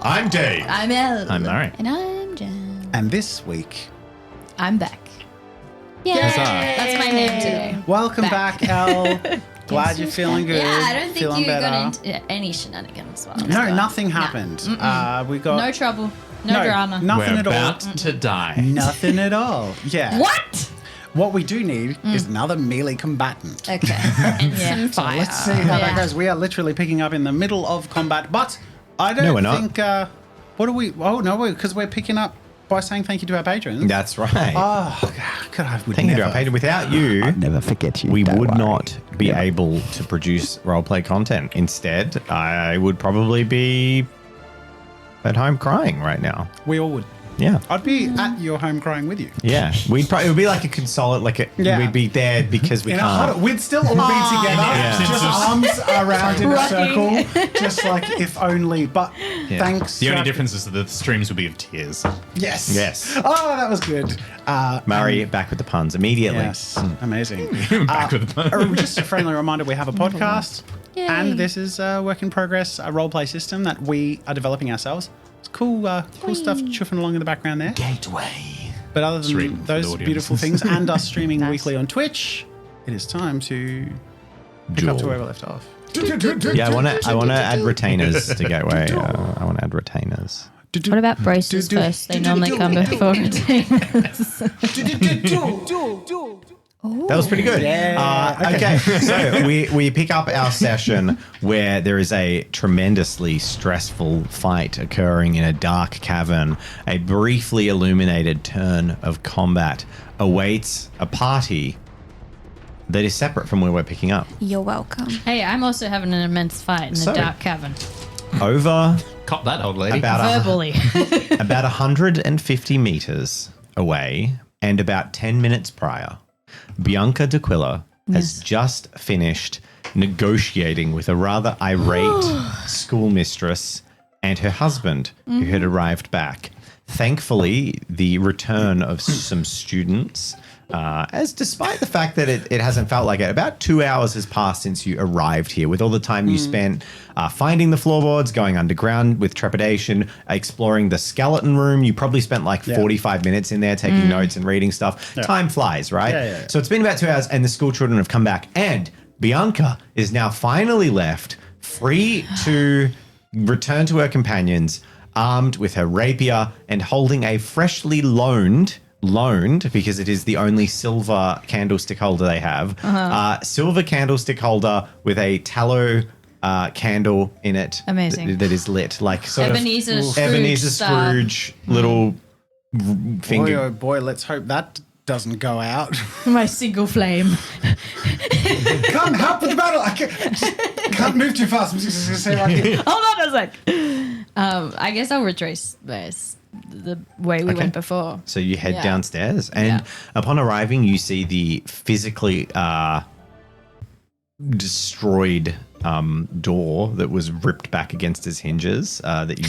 I'm Dave. I'm Elle. I'm Murray. And I'm Jen. And this week, I'm back. Yay! Huzzah. That's my name today. welcome back, Elle. Glad you're feeling good. Yeah, I don't think feeling you better. got into any shenanigans. No, nothing happened. We got No trouble. No drama. Nothing We're at all. about to die. Nothing at all. Yeah. What? What we do need is another melee combatant. Okay. And some So fire. let's see how that goes. We are literally picking up in the middle of combat, but I don't we're not. think. What are we? Oh no, because we're picking up by saying thank you to our patrons. That's right. Oh, God, I would Thank you to never. our patron. Without you, Never forget you. we don't would worry. not be able to produce roleplay content. Instead, I would probably be at home crying right now. We all would. Yeah. I'd be at your home crying with you. Yeah. We'd probably, it would be like a console, Yeah. we'd be there because we In a can't. huddle. We'd still all be together, Yeah. just arms around in a Rocking. circle, just like if only. But thanks. The only to- difference is that the streams will be of tears. Yes. Yes. Oh, that was good. Murray, back with the puns immediately. Yes. Amazing. Back with the Just a friendly reminder, we have a podcast, and this is a work in progress, a roleplay system that we are developing ourselves. It's cool, cool stuff chuffing along in the background there. Gateway. But other Stream than for those the audience. beautiful things and us streaming weekly on Twitch, it is time to pick up to where we left off. Yeah, I want to add retainers to Gateway. I want to add retainers. What about braces first? They normally come before retainers. That was pretty good. Yeah. Okay, so we pick up our session where there is a tremendously stressful fight occurring in a dark cavern. A briefly illuminated turn of combat awaits a party that is separate from where we're picking up. You're welcome. Hey, I'm also having an immense fight in So- a dark cavern. Over Cop that, old lady. Verbally. about 150 meters away and about 10 minutes prior, Bianca d'Aquila has just finished negotiating with a rather irate schoolmistress and her husband who had arrived back. Thankfully, the return of some students, as despite the fact that it hasn't felt like it, about 2 hours has passed since you arrived here, with all the time you spent finding the floorboards, going underground with trepidation, exploring the skeleton room. You probably spent like 45 minutes in there taking notes and reading stuff. Time flies, right? Yeah. So it's been about 2 hours and the school children have come back, and Bianca is now finally left free to return to her companions, armed with her rapier and holding a freshly loaned because it is the only silver candlestick holder they have. Silver candlestick holder with a tallow candle in it. Amazing. That is lit like sort Ebenezer of Scrooge Ebenezer style. Scrooge little Boy, finger. oh boy, let's hope that doesn't go out. My single flame. Can't help with the battle. I can't move too fast. I'm just gonna say like, Hold on a sec. I guess I'll retrace the way we went before. So you head Yeah. downstairs, and upon arriving, you see the physically destroyed door that was ripped back against its hinges that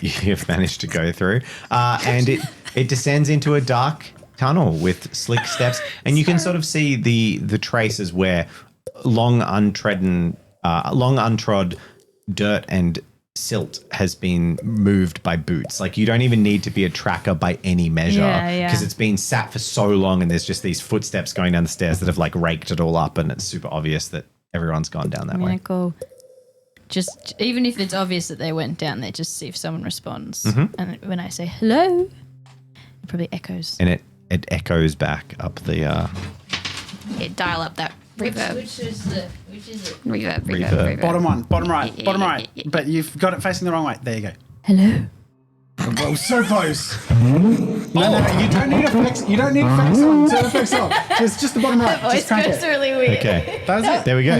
you have managed to go through, and it descends into a dark tunnel with slick steps, and you can sort of see the traces where long untrod dirt and silt has been moved by boots. Like, you don't even need to be a tracker by any measure, because it's been sat for so long, and there's just these footsteps going down the stairs that have like raked it all up, and it's super obvious that everyone's gone down that I'm way. gonna go. Just even if it's obvious that they went down there, just see if someone responds. And when I say hello, it probably echoes. And it echoes back up the Dial up that reverb. Which is it? Reverb. bottom right. But you've got it facing the wrong way. There you go. Hello. Oh, so close. No, you don't need effects. You don't need effects on. Turn effects off. Just the bottom right. Just crank it. really weird. Okay, That's it. there we go.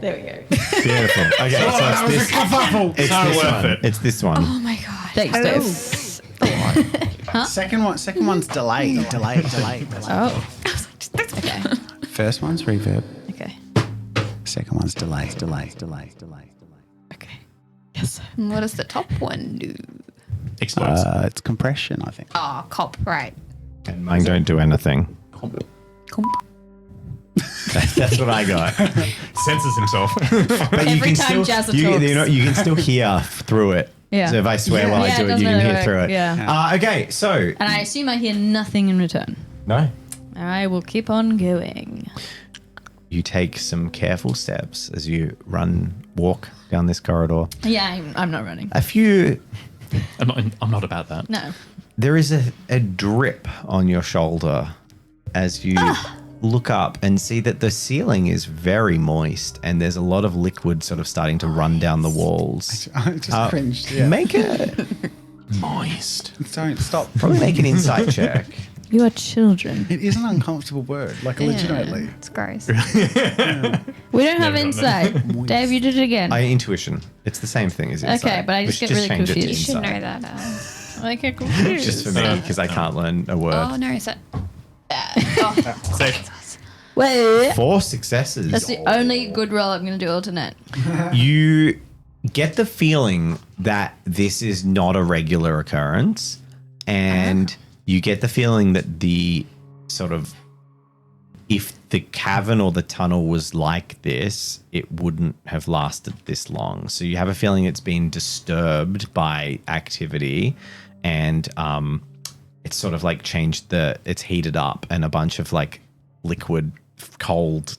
There we go. Beautiful. Okay, so That was a it's this. kerfuffle. It's So this worth one. it. It's this one. Oh my god. Thanks, Dave. Second one's delayed. Oh. Okay. First one's reverb. Okay. Second one's delay. Okay. Yes. What does the top one do? Explodes. It's compression, I think. Oh, cop, right. And mine don't do anything. That's what I got. Censors himself. But Every time Jazza talks. you can still hear through it. Yeah. So if I swear Yeah. while Yeah, I do it it, you doesn't can hear really through work, it. yeah. Okay, so And I assume I hear nothing in return. no. I will keep on going. You take some careful steps as you walk down this corridor. Yeah, I'm not running. A few. I'm not about that. No. There is a drip on your shoulder as you look up and see that the ceiling is very moist and there's a lot of liquid sort of starting to run down the walls. I just cringed. Yeah. Make a Moist. Don't stop. probably make an insight check. You are children. It is an uncomfortable word, like legitimately. It's gross. We don't have Never done insight. Dave, you did it again. Intuition. It's the same thing as insight. Okay, but I just which get really change it to You confused. should know insight. that. I get confused. Just for me, because I can't learn a word. Oh, no. Is that... oh. Safe. Wait. 4 successes. That's the only good roll I'm going to do alternate. You get the feeling that this is not a regular occurrence, and you get the feeling that the sort of, if the cavern or the tunnel was like this, it wouldn't have lasted this long. So you have a feeling it's been disturbed by activity, and it's sort of like it's heated up, and a bunch of like liquid cold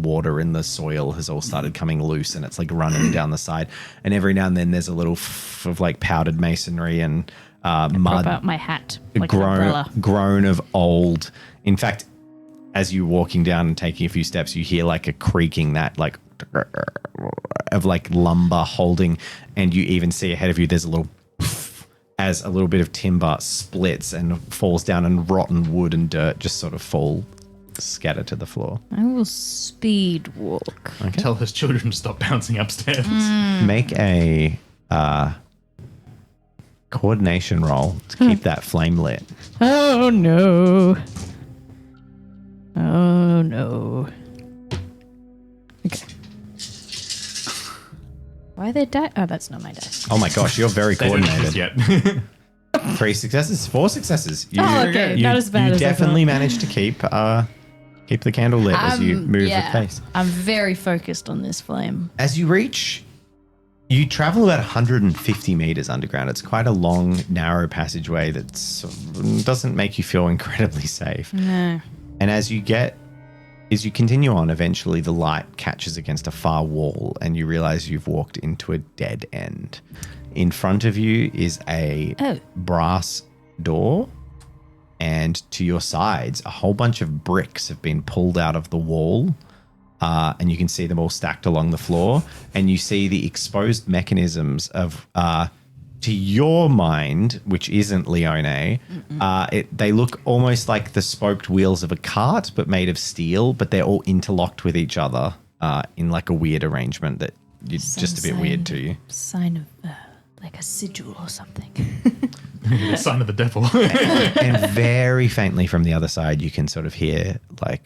water in the soil has all started coming loose, and it's like running down the side, and every now and then there's a little of like powdered masonry and mud Prop out my hat. Like an umbrella. grown of old. In fact, as you're walking down and taking a few steps, you hear like a creaking that like of like lumber holding, and you even see ahead of you there's a little as a little bit of timber splits and falls down, and rotten wood and dirt just sort of fall scatter to the floor. I will speed walk. Tell those children to stop bouncing upstairs. Make a coordination roll to keep that flame lit. Oh no. Oh no. Okay. Why are they die? Oh, that's not my dice. Oh my gosh, you're very They don't coordinated. exist yet. 3 successes, 4 successes. You, Oh, okay. Not as bad you as I definitely thought. managed to keep the candle lit as you move with pace. I'm very focused on this flame. As you travel about 150 meters underground. It's quite a long, narrow passageway that doesn't make you feel incredibly safe. No. And as you continue on, eventually the light catches against a far wall, and you realize you've walked into a dead end. In front of you is a brass door, and to your sides, a whole bunch of bricks have been pulled out of the wall, and you can see them all stacked along the floor, and you see the exposed mechanisms of, to your mind, which isn't Leone, they look almost like the spoked wheels of a cart, but made of steel, but they're all interlocked with each other in like a weird arrangement that is just a bit weird to you. Sign of like a sigil or something. The sign of the devil. And very faintly from the other side, you can sort of hear a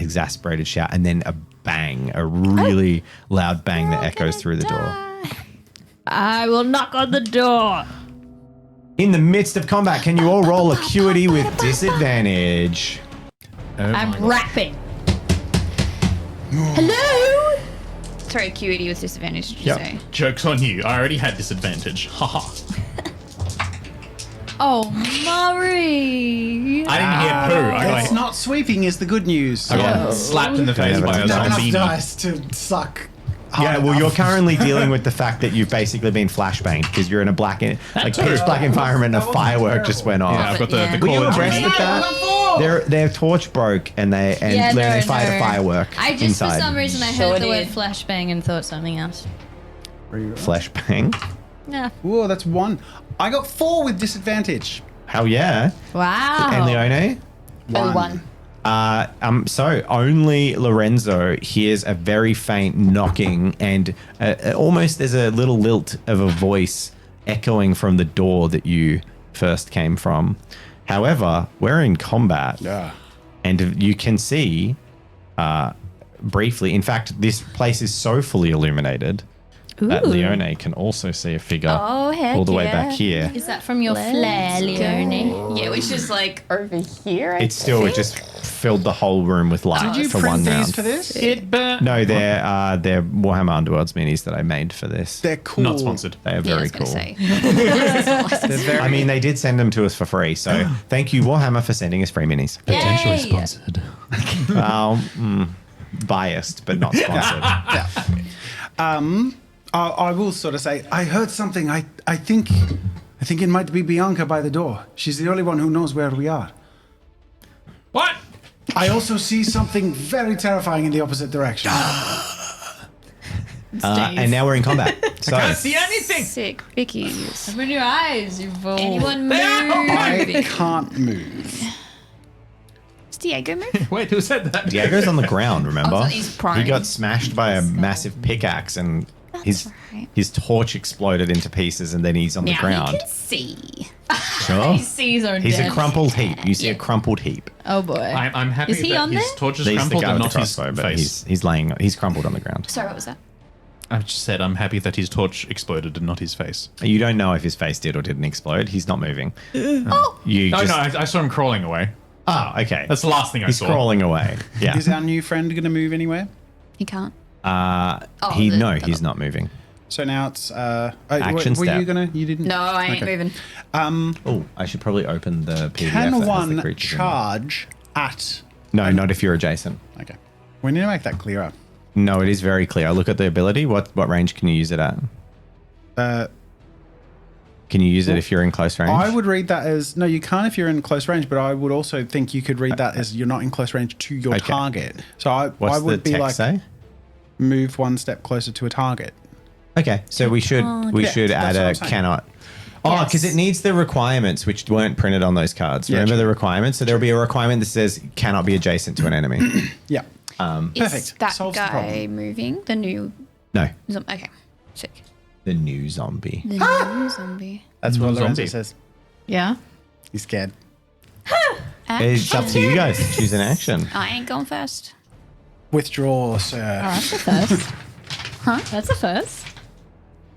exasperated shout, and then a bang, a really loud bang that echoes through the door. I will knock on the door. In the midst of combat, can you all roll acuity with disadvantage? I'm rapping. Hello? Sorry, acuity was disadvantage, did you Yep. say? Joke's on you. I already had disadvantage. Haha. Oh, Murray. I didn't hear poo. I It's got, not sweeping is the good news. I got slapped in the face Yeah, by a Not enough zombie. dice to suck. Yeah, hard well, you're enough. currently dealing with the fact that you've basically been flashbanged because you're in a pitch black environment. A firework just went off. Yeah, I've got the Yeah. Were you call of abreast duty. of that? Their torch broke, and they fired a firework I just inside. for some reason I Sure heard the word did. flashbang and thought something else. Flashbang. Yeah. Whoa, that's 1. I got 4 with disadvantage. Hell yeah! Wow. And Leone. 1. So only Lorenzo hears a very faint knocking, and almost there's a little lilt of a voice echoing from the door that you first came from. However, we're in combat, and you can see briefly. In fact, this place is so fully illuminated that Ooh. Leone can also see a figure Oh, heck all the way yeah. back here. Is that from your flare, Leone? Yeah, it was just like over here. It's still it just filled the whole room with light Did you for print one these round. for this? It burnt. No, they're Warhammer Underworlds minis that I made for this. They're cool. Not sponsored. They are Yeah, I very was gonna cool. say. They're very. I mean, they did send them to us for free, so thank you, Warhammer, for sending us free minis. Potentially Yay. sponsored. Biased, but not sponsored. I will sort of say, I heard something. I think it might be Bianca by the door. She's the only one who knows where we are. What? I also see something very terrifying in the opposite direction. And now we're in combat. So Can't see anything. Sick Vickies. Open your eyes, you fool. Anyone move? I can't move. Does Diego move? Wait, who said that? Diego's on the ground, remember? Oh, so he's prone. He got smashed by a massive pickaxe and right. his torch exploded into pieces and then he's on the Now ground. he can see. Sure. He sees our He's a death. crumpled heap. You see a crumpled heap. Oh boy. I'm happy Is he that on his there? torch is He's the crumpled guy and with the not his crossbow, but face. he's crumpled on the ground. Sorry, what was that? I just said I'm happy that his torch exploded and not his face. You don't know if his face did or didn't explode. He's not moving. Oh, You No, just, I saw him crawling away. Oh, okay. That's the last thing I He's saw. crawling away. Yeah. Is our new friend going to move anywhere? he can't. He's not moving. So now it's Action were you step. gonna? You didn't. No, I ain't Okay. moving. Oh, I should probably open the PDF. Can that has the one creatures in it. charge at? No, not if you're adjacent. Okay. We need to make that clearer. No, it is very clear. Look at the ability. What range can you use it at? Can you use it if you're in close range? I would read that as no. You can't if you're in close range, but I would also think you could read that as you're not in close range to your Okay. target. So I What's would the be text like say? move one step closer to a target. Okay, so we should Yeah, add that's what a I'm saying. cannot. Oh, Yes. because it needs the requirements which weren't printed on those cards. Yeah, Remember true. the requirements? So there'll be a requirement that says cannot be adjacent to an enemy. Yeah. Is Perfect. that Solves the guy problem. moving? The new No, okay. Sick. the new zombie. The new zombie. That's what Zombie. Lorenzo says. Yeah. He's scared. It's up to you guys to choose an action. I ain't going first. Withdraw, sir. Oh, that's a first. Huh? That's a first.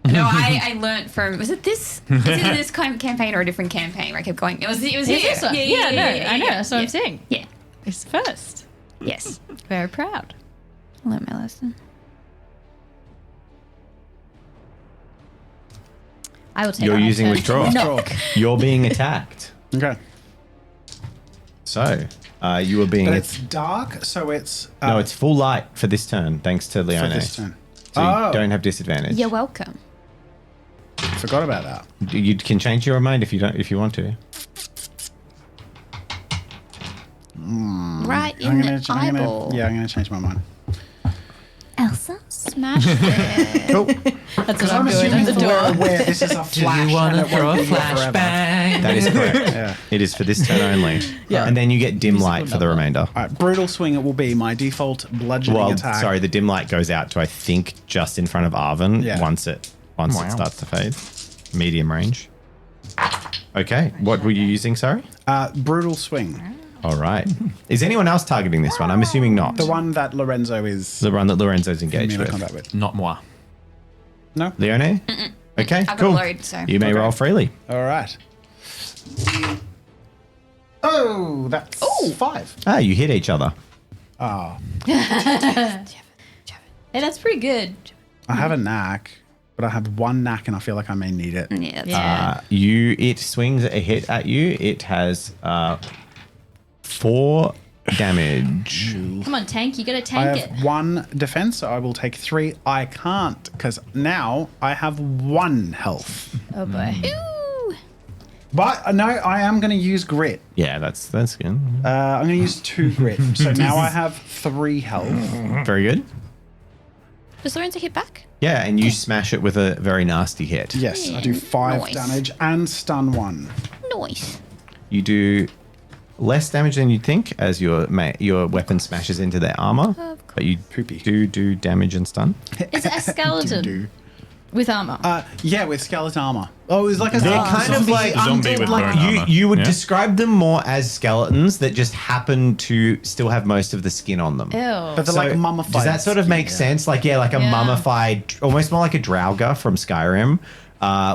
No, I learnt from. Was it this? Is it this kind of campaign or a different campaign where I kept going? It was here. this one? Yeah, no, I know. That's what I'm yeah. saying. Yeah. It's first. Yes. Very proud. I learned my lesson. I will take You're my using turn. withdraw. Withdraw. You're being attacked. Okay. So you are being. But it's dark, so it's No, it's full light for this turn, thanks to for Leone. this turn. So you Oh. don't have disadvantage. You're welcome. Forgot about that. You can change your mind if you don't, if you want to. Right in the eyeball. I'm gonna change my mind. Elsa, smash it. Cool. That's what I'm I'm doing assuming at the door. we're aware this is a flash. and it won't be here forever. That is correct. Yeah. It is for this turn only. Yeah. And then you get dim light for the number. remainder. All right, brutal swing. It will be my default bludgeoning Well, attack. sorry, the dim light goes out to I think just in front of Arvin Yeah. once it Wow. starts to fade. Medium range. Okay, what were you using? Sorry. Brutal swing. All right. Is anyone else targeting this one? I'm assuming not. The one that Lorenzo is The one that Lorenzo's in engaged melee with. combat with. Not moi. No. Leone. Okay, I've got cool. a load, so. You may Okay. roll freely. All right. Oh, that's 5. Ah, you hit each other. Oh, Hey, that's pretty good. I have a knack, but I have one knack, and I feel like I may need it. Yeah. That's Yeah. It swings a hit at you. It has 4 damage. Come on, tank. You gotta I tank have it. 1 defense, so I will take 3. I can't because now I have 1 health. Oh boy. Ooh. But no, I am going to use grit. Yeah, that's good. I'm going to use 2 grit. So now I have 3 health. Very good. Does Lorenzo hit back? Yeah, and you smash it with a very nasty hit. Yes, I do 5 Nice. damage and stun 1. Nice. You do less damage than you'd think as your weapon smashes into their armor, but you Poopy. do damage and stun. It's a skeleton. Do. With armor. Yeah, with skeleton armor. Oh, it was like a They're kind of like zombie with bone armor. you would Yeah. describe them more as skeletons that just happen to still have most of the skin on them. Ew. But they're like mummified. Does that sort of skin, make sense? Like, like a mummified, almost more like a Draugr from Skyrim,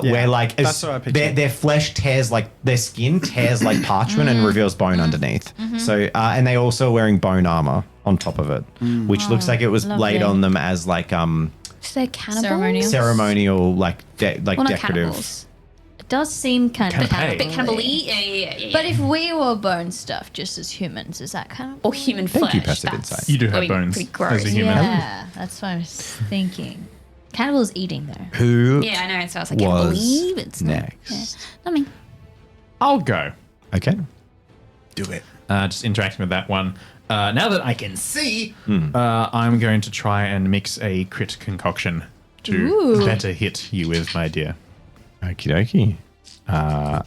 where like that's what I pictured. their flesh tears like their skin tears like parchment and reveals bone underneath. So, and they also are wearing bone armor on top of it, which looks like it was laid lovely. on them as like So they're cannibals? Ceremonial. ceremonial, like Well, not decorative. cannibals. It does seem kind of Cannibal. Bit cannibal-y? Yeah. But if we were bone stuff just as humans, is that kind of or human Thank flesh. you, Passive that's Insight. You do have going bones pretty as gross. a human. Yeah, that's what I was thinking. Cannibal's eating though. Who Yeah, I know. So I was like, was cannibal-y, but it's not. next? Yeah. Not me. I'll go. Okay. Do it. Just interacting with that one. Now that I can see, I'm going to try and mix a crit concoction to Ooh. better hit you with, my dear. Okie dokie.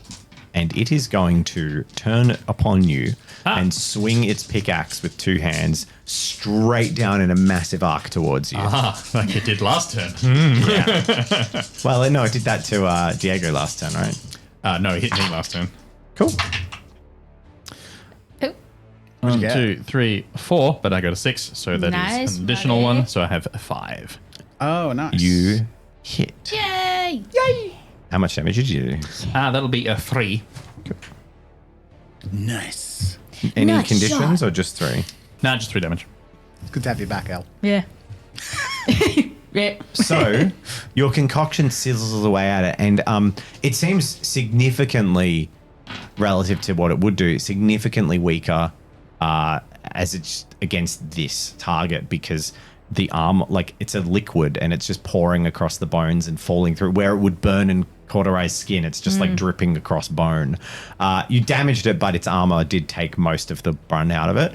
And it is going to turn upon you and swing its pickaxe with two hands straight down in a massive arc towards you. Like it did last turn. Well, no, it did that to Diego last turn, right? No, it hit me last turn. Cool. Oh, 1, get? 2, 3, 4, but I got a 6, so that is Nice, an additional buddy. one. So I have a 5. Oh, nice. You hit. yay! How much damage did you do? That'll be a 3. Nice. Any Nice conditions shot. or just 3? Nah, just 3 damage. It's good to have you back, El. Yeah. Yeah. So your concoction sizzles away at it, and it seems significantly, relative to what it would do, significantly weaker as it's against this target because the armor, like it's a liquid and it's just pouring across the bones and falling through where it would burn and cauterize skin. It's just like dripping across bone. You damaged it, but its armor did take most of the burn out of it.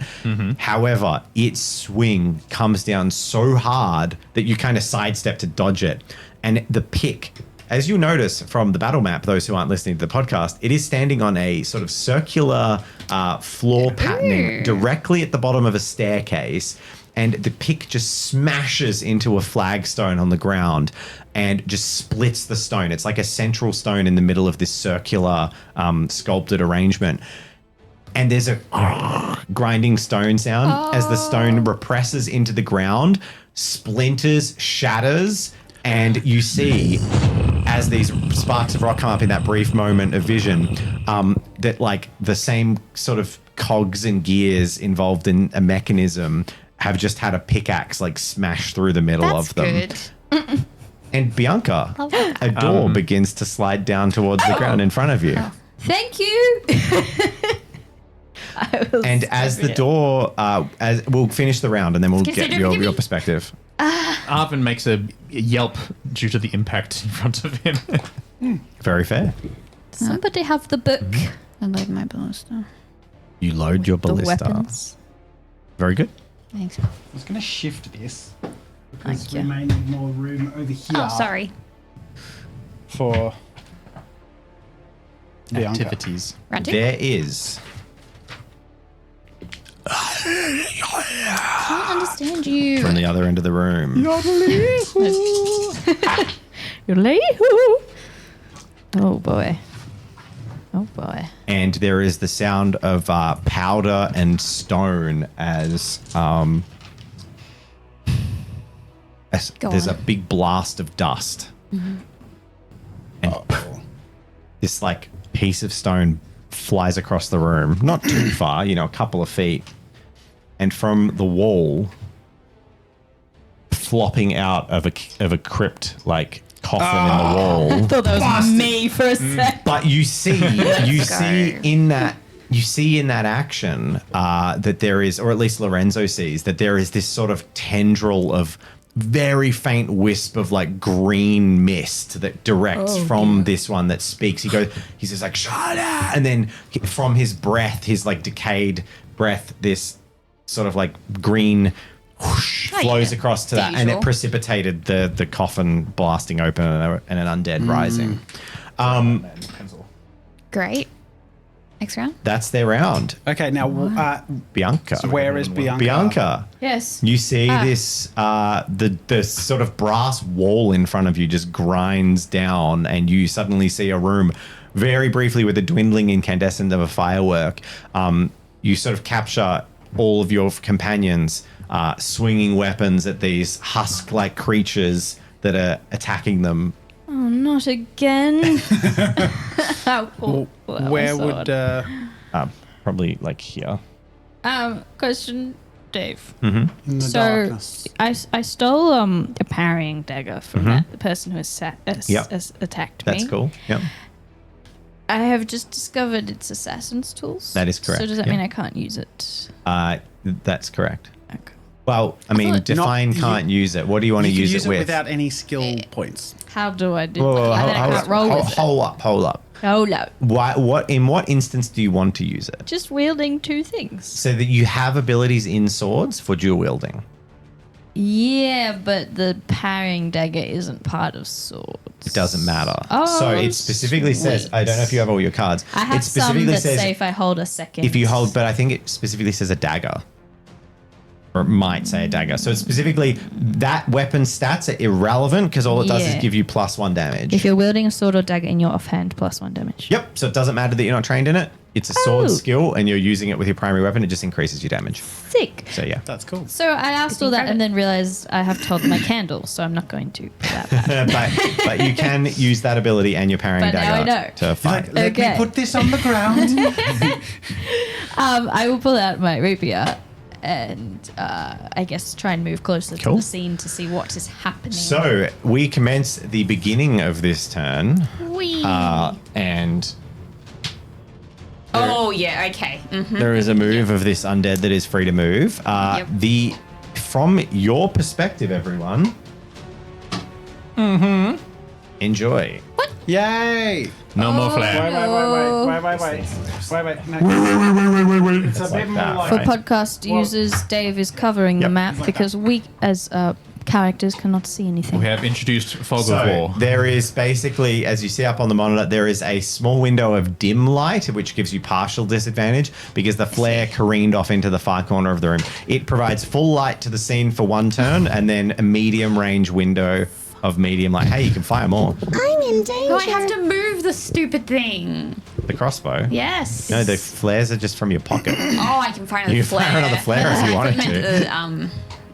However, its swing comes down so hard that you kind of sidestep to dodge it. And the pick, as you notice from the battle map, those who aren't listening to the podcast, it is standing on a sort of circular floor patterning directly at the bottom of a staircase. And the pick just smashes into a flagstone on the ground and just splits the stone. It's like a central stone in the middle of this circular sculpted arrangement. And there's a grinding stone sound as the stone represses into the ground, splinters, shatters, and you see as these sparks of rock come up in that brief moment of vision that like the same sort of cogs and gears involved in a mechanism have just had a pickaxe like smash through the middle That's of them. good. And Bianca, a door begins to slide down towards the ground in front of you. Thank you. And as the door, as we'll finish the round and then we'll get your perspective. Arvin makes a yelp due to the impact in front of him. Very fair. Somebody have the book. I load my ballista. You load your The ballista. weapons. Very good. Thanks. I was going to shift this because Thank we you. may need more room over here. Oh, sorry. For Bianca. Activities. Round 2. There is Can't understand you. from the other end of the room. Oh boy. Oh boy. And there is the sound of powder and stone as Go there's on. a big blast of dust. And this like piece of stone flies across the room, not too far, a couple of feet. And from the wall, flopping out of a crypt like coffin in the wall. I thought that was me for a sec. But you see go. in that action that there is, or at least Lorenzo sees, that there is this sort of tendril of very faint wisp of like green mist that directs from this one that speaks. He says like, shut up. And then from his breath, his like decayed breath, this sort of like green whoosh flows across to The that. And it usual. precipitated the coffin blasting open and an undead rising. Great. Next round. That's their round. Okay, now Bianca. where is Bianca? Bianca. Yes. You see this, the sort of brass wall in front of you just grinds down, and you suddenly see a room very briefly with a dwindling incandescent of a firework. You sort of capture all of your companions swinging weapons at these husk-like creatures that are attacking them. Oh, not again. Where would Probably like here. Question, Dave. in the So darkness? I stole a parrying dagger from the person who has attacked me. That's cool. Yep. I have just discovered it's assassin's tools. That is correct, So does that yeah. mean I can't use it? That's correct. Okay. Well, I mean, thought- define Not- can't use it. What do you want to You can use it with? without any skill points. How do I do Whoa, whoa, that? I can't roll with it. hold up. Hold up. In what instance do you want to use it? Just wielding two things. So that you have abilities in swords for dual wielding. Yeah, but the parrying dagger isn't part of swords. It doesn't matter. Oh, so it specifically says, sweet. I don't know if you have all your cards. I have it specifically some that says say if I hold a second. if you hold, but I think it specifically says a dagger. Or it might say a dagger. So it's specifically that weapon stats are irrelevant because all it does is Yeah. give you +1 damage. If you're wielding a sword or dagger in your offhand, +1 damage. Yep. So it doesn't matter that you're not trained in it. It's a sword Oh. skill and you're using it with your primary weapon. It just increases your damage. Sick. So yeah. That's cool. So I asked all that and then realized I have to hold my candle, so I'm not going to put that back. but you can use that ability and your parrying But now I dagger know. to fight. Let Okay. me put this on the ground. I will pull out my rapier and I guess try and move closer Cool. to the scene to see what is happening. So we commence the beginning of this turn, Whee! and Oh yeah. Okay. there is a move of this undead that is free to move. Yep. From your perspective, everyone. Enjoy. Yay! No more Wait, flare. wait. No. It's a bit more that, like For right. podcast users, Dave is covering the Yep. map because we, as characters, cannot see anything. We have introduced fog of So war. there is basically, as you see up on the monitor, there is a small window of dim light, which gives you partial disadvantage because the flare careened off into the far corner of the room. It provides full light to the scene for one turn and then a medium range window of medium light. Hey, you can fire more. I'm in danger. Oh, I have to move the stupid thing. The crossbow. Yes. No, the flares are just from your pocket. Oh, I can fire another You can flare. fire another flare if you I wanted meant to. the,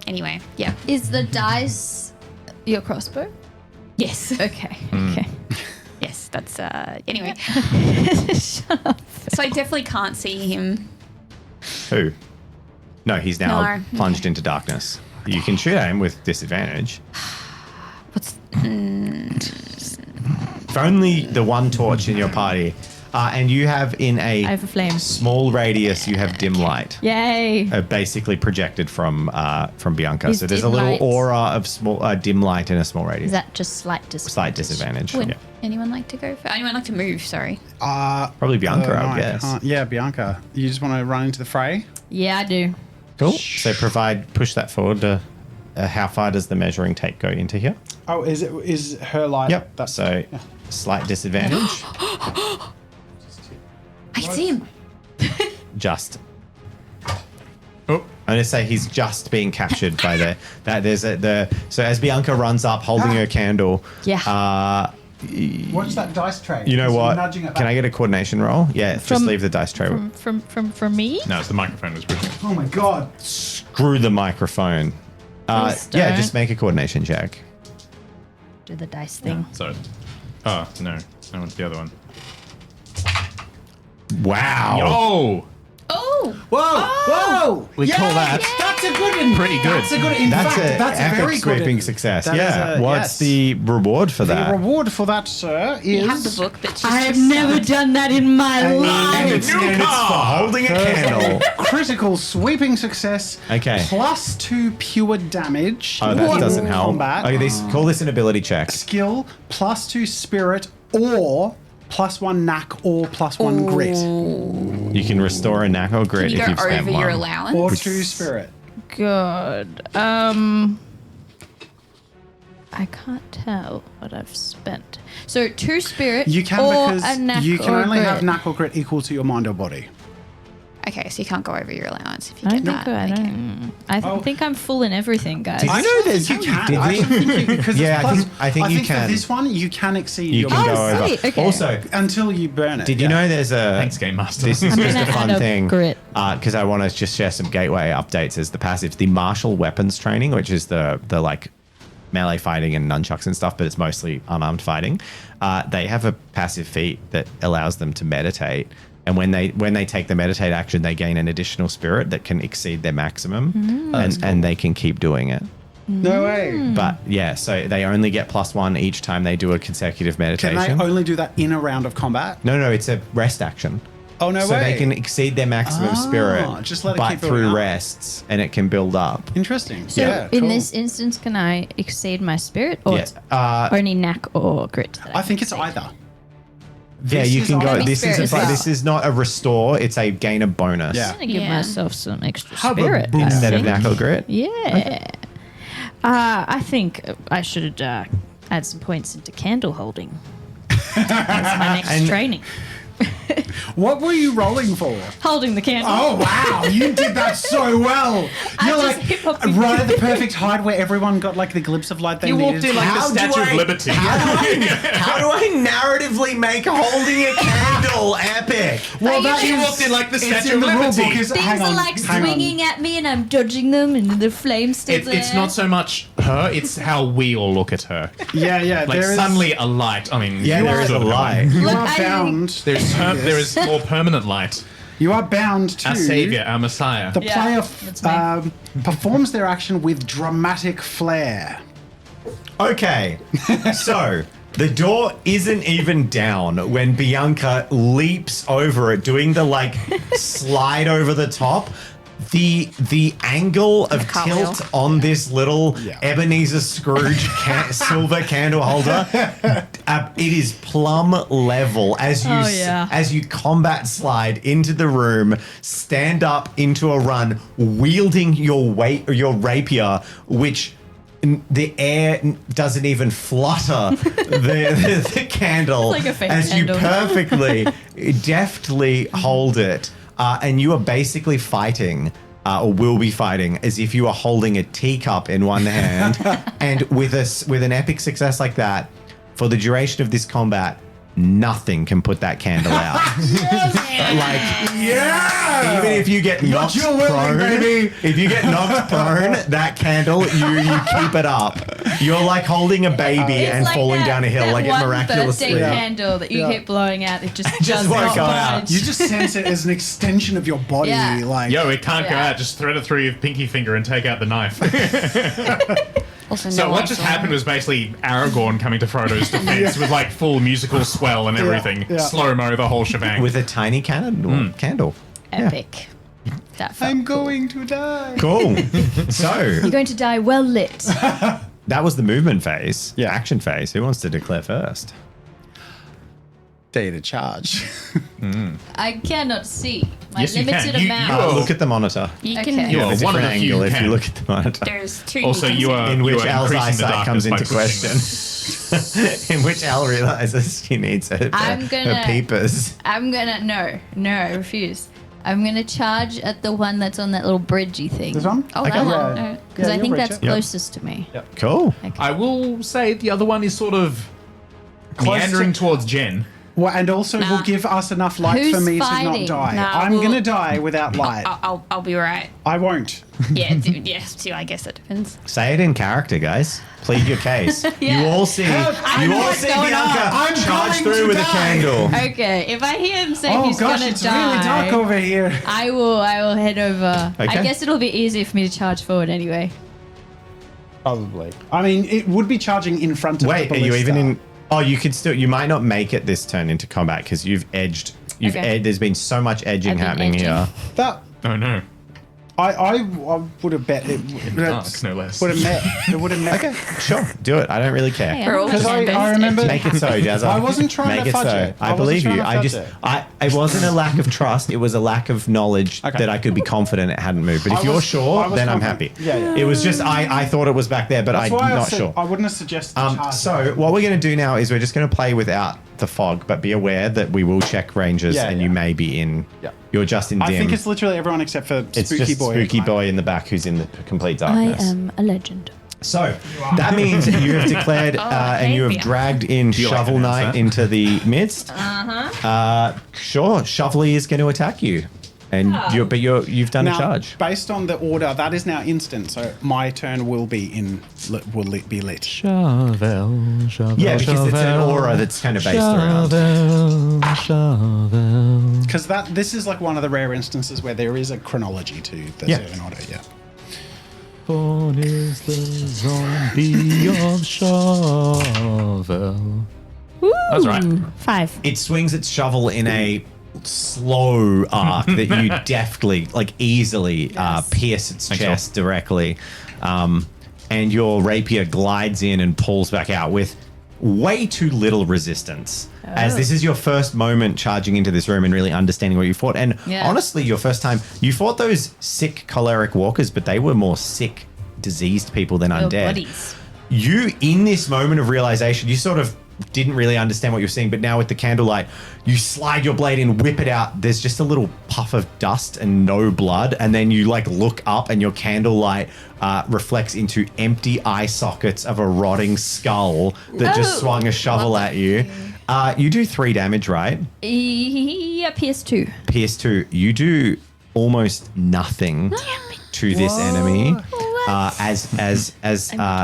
anyway, yeah. Is the dice your crossbow? Yes. Okay. Hmm. Okay. Yes, that's anyway. So I definitely can't see him. Who? No, he's now No. plunged into darkness. You can shoot at him with disadvantage. What's If only the one torch in your party. And you have in I have a flame. small radius, you have dim light. Yay! Basically projected from Bianca. Is So there's a dim little light- aura of small dim light in a small radius. Is that just slight disadvantage? Slight disadvantage. would Yeah. anyone like to go? Anyone like to move? Sorry. Probably Bianca, no, I guess. can't. Yeah, Bianca. You just want to run into the fray? Yeah, I do. Cool. So push that forward to. How far does the measuring tape go into here? Oh, is her light? Yep. That's So slight disadvantage. I can see him. Just. Oh, I'm gonna say he's just being captured by so as Bianca runs up holding her candle. Yeah. Watch that dice tray. You know It's what? nudging it Can I back. get a coordination roll? Yeah, just From- leave the dice tray. From me? no, it's the microphone was pushing. Oh my god. Screw the microphone. Please Yeah, don't. just make a coordination check. Do the dice thing. So, oh no, I want the other one. Wow. Oh, Oh. Whoa! we call that That's a good one. pretty good. That's a good. In That's fact, an that's a epic very sweeping good. success. That Yeah. is a- What's yes. the reward for The that? reward for that, sir, is You have the book, but just I have never done that in my And life. it's for holding a candle. critical sweeping success. Okay. +2 pure damage. Oh, that in doesn't help. Combat. Okay, call this an ability check. Skill +2 spirit or +1 knack or +1 grit You can restore a knack or grit Can you if go you've spent over your one. allowance? or 2 spirit. God. I can't tell what I've spent. So 2 spirit You can or because a knack you can or only grit. have knack or grit equal to your mind or body. Okay, so you can't go over your allowance if you I get don't that. think I Okay. think I'm full in everything, guys. Did you know there's You can. Did I we? actually think you, because Yeah, it's plus, I think you can. for this one, you can exceed You your can mind go over. sweet, okay. Also, until you burn it. did you know there's a? Thanks, Game Master. This is I'm just gonna a fun add a thing grit. because I want to just share some gateway updates as the passives. The martial weapons training, which is the like melee fighting and nunchucks and stuff, but it's mostly unarmed fighting. They have a passive feat that allows them to meditate, and when they take the meditate action, they gain an additional spirit that can exceed their maximum, and they can keep doing it. No way. But yeah, so they only get +1 each time they do a consecutive Can meditation. they only do that in a round of combat? No, it's a rest action. Oh, no So way. they can exceed their maximum spirit, just let it but keep building through up. rests, and it can build up. Interesting. So yeah, in cool. this instance, can I exceed my spirit or Yeah. it's only knack or grit? that I think it's exceed? either. Yeah, This you is can go. only This spirit is as well. this is not a restore; it's a gain a bonus. Yeah. I'm gonna give Yeah. myself some extra How about spirit boom? I Instead of think. knack or grit. Yeah. I think I should add some points into candle holding. That's my next training. What were you rolling for? Holding the candle. Oh, wow. You did that so well. You're just like hip-hopping. right at the perfect height where everyone got like the glimpse of light they You needed. walked in like How the do Statue I- of Liberty. How do I narratively make holding a candle epic? well, you that just is- walked in like the it's Statue in of the rule Liberty. book. Things Hang on, are like hang on. swinging at me and I'm dodging them and the flame's still there. It's not so much her, it's how we all look at her. Yeah, yeah. Like there is, suddenly a light. I mean, Yeah, you there is a sort of know. light. you Look, are I- bound. There is more permanent light. You are bound to Our savior, our messiah. The Yeah, player that's me. performs their action with dramatic flair. Okay, so the door isn't even down when Bianca leaps over it, doing the like slide over the top. The angle of cartwheel. tilt on this little Yeah. Ebenezer Scrooge silver candle holder, it is plumb level as you Oh, yeah. as you combat slide into the room, stand up into a run, wielding your rapier, which the air doesn't even flutter the candle It's like a fake as candle. you perfectly, deftly hold it. And you are basically fighting, or will be fighting, as if you are holding a teacup in one hand. And with an epic success like that, for the duration of this combat, nothing can put that candle out. Yeah! Even if you get knocked your willing, prone, baby. if you get knocked prone, that candle, you keep it up. You're like holding a baby It's and like falling that- down a hill, that like it one miraculously. birthday candle that you Yeah. keep blowing out. It just just does won't not go out. budge. You just sense it as an extension of your body. Yeah. Like, Yo, it can't go Yeah. out. Just thread it through your pinky finger and take out the knife. Also, So no what one just saw happened was basically Aragorn coming to Frodo's defense with like full musical swell and everything, yeah. slow mo, the whole shebang. With a tiny candle. Yeah. Epic. That felt I'm cool. going to die. Cool. So You're going to die well lit. that was the movement phase. Yeah. Action phase. Who wants to declare first? Data charge. I cannot see. My Yes, you limited can. You- amount. you are- Look at the monitor. You Okay. can. You are There's a one of different the few angle who if can. you look at the monitor. There's two. Also, can you see. are In which you are Al's increasing the eyesight comes darkness into by pushing question. In which Al realizes she needs her peepers. I'm gonna no, I refuse. I'm gonna charge at the one that's on that little bridgey thing. This one? Oh, Okay. that one. Yeah. Because I you'll think reach that's it. closest to me. Cool. I will say the other one is sort of Close meandering to- towards Jen. Well, and also Nah. will give us enough light Who's for me fighting? to not die. Nah, I'm well- gonna die without light. I'll be right. I won't. Yeah, yes, too. I guess it depends. Say it in character, guys. Plead your case. You all see. I You know all what's see going on. Bianca I'm charge going through to with a die. candle. Okay, if I hear him say Oh he's gosh, gonna it's die, really dark over here. I will head over. Okay. I guess it'll be easier for me to charge forward anyway. Probably. I mean, it would be charging in front of Wait, the are you even ballista. in? Oh, you could still. You might not make it this turn into combat because you've edged. Okay. There's been so much edging I've been happening edging. here. That, Oh no. I would have bet it. Dark, no less. Would have met. It would have met. Okay, sure. Do it. I don't really care. Hey, We're all Because just I remember. Make it so, Jazza. I wasn't trying Make to it fudge so. it. I wasn't believe trying you. to I fudge just, it. it wasn't a lack of trust. It was a lack of knowledge Okay. that I could be confident it hadn't moved. But if I you're was- sure, I was then I'm confident. happy. Yeah. It was just, I thought it was back there, but That's I'm why not said sure. I wouldn't have suggested. charge. So what we're going to do now is we're just going to play without the fog, but be aware that we will check ranges Yeah, and yeah. you may be in. Yeah. You're just in dim. I think it's literally everyone except for It's Spooky just Boy. Spooky Boy in the back who's in the complete I darkness. am a legend. So that means you have declared and you have maybe. dragged in you like Shovel to Knight announce that? into the midst. Sure, Shovelly is going to attack you, and you've done Now, a charge. based on the order, that is now instant. So my turn will be be lit. Shovel, shovel, Yeah, because it's an aura that's kind of based around. Shovel. Because this is like one of the rare instances where there is a chronology to the Yeah. certain order. Yeah. Born is the zombie of Shovel. That's right. 5. It swings its shovel in a slow arc that you deftly, like easily, pierce its Thanks, chest directly, and your rapier glides in and pulls back out with way too little resistance. As this is your first moment charging into this room and really understanding what you fought, and Yeah. honestly, your first time you fought those sick choleric walkers, but they were more sick, diseased people than Your undead. buddies. You, in this moment of realization, you sort of didn't really understand what you're seeing, but now with the candlelight, you slide your blade in, whip it out. There's just a little puff of dust and no blood, and then you like look up, and your candlelight reflects into empty eye sockets of a rotting skull that just swung a shovel at you. You do 3 damage, right? Yeah, PS2. PS2, you do almost nothing to this enemy. As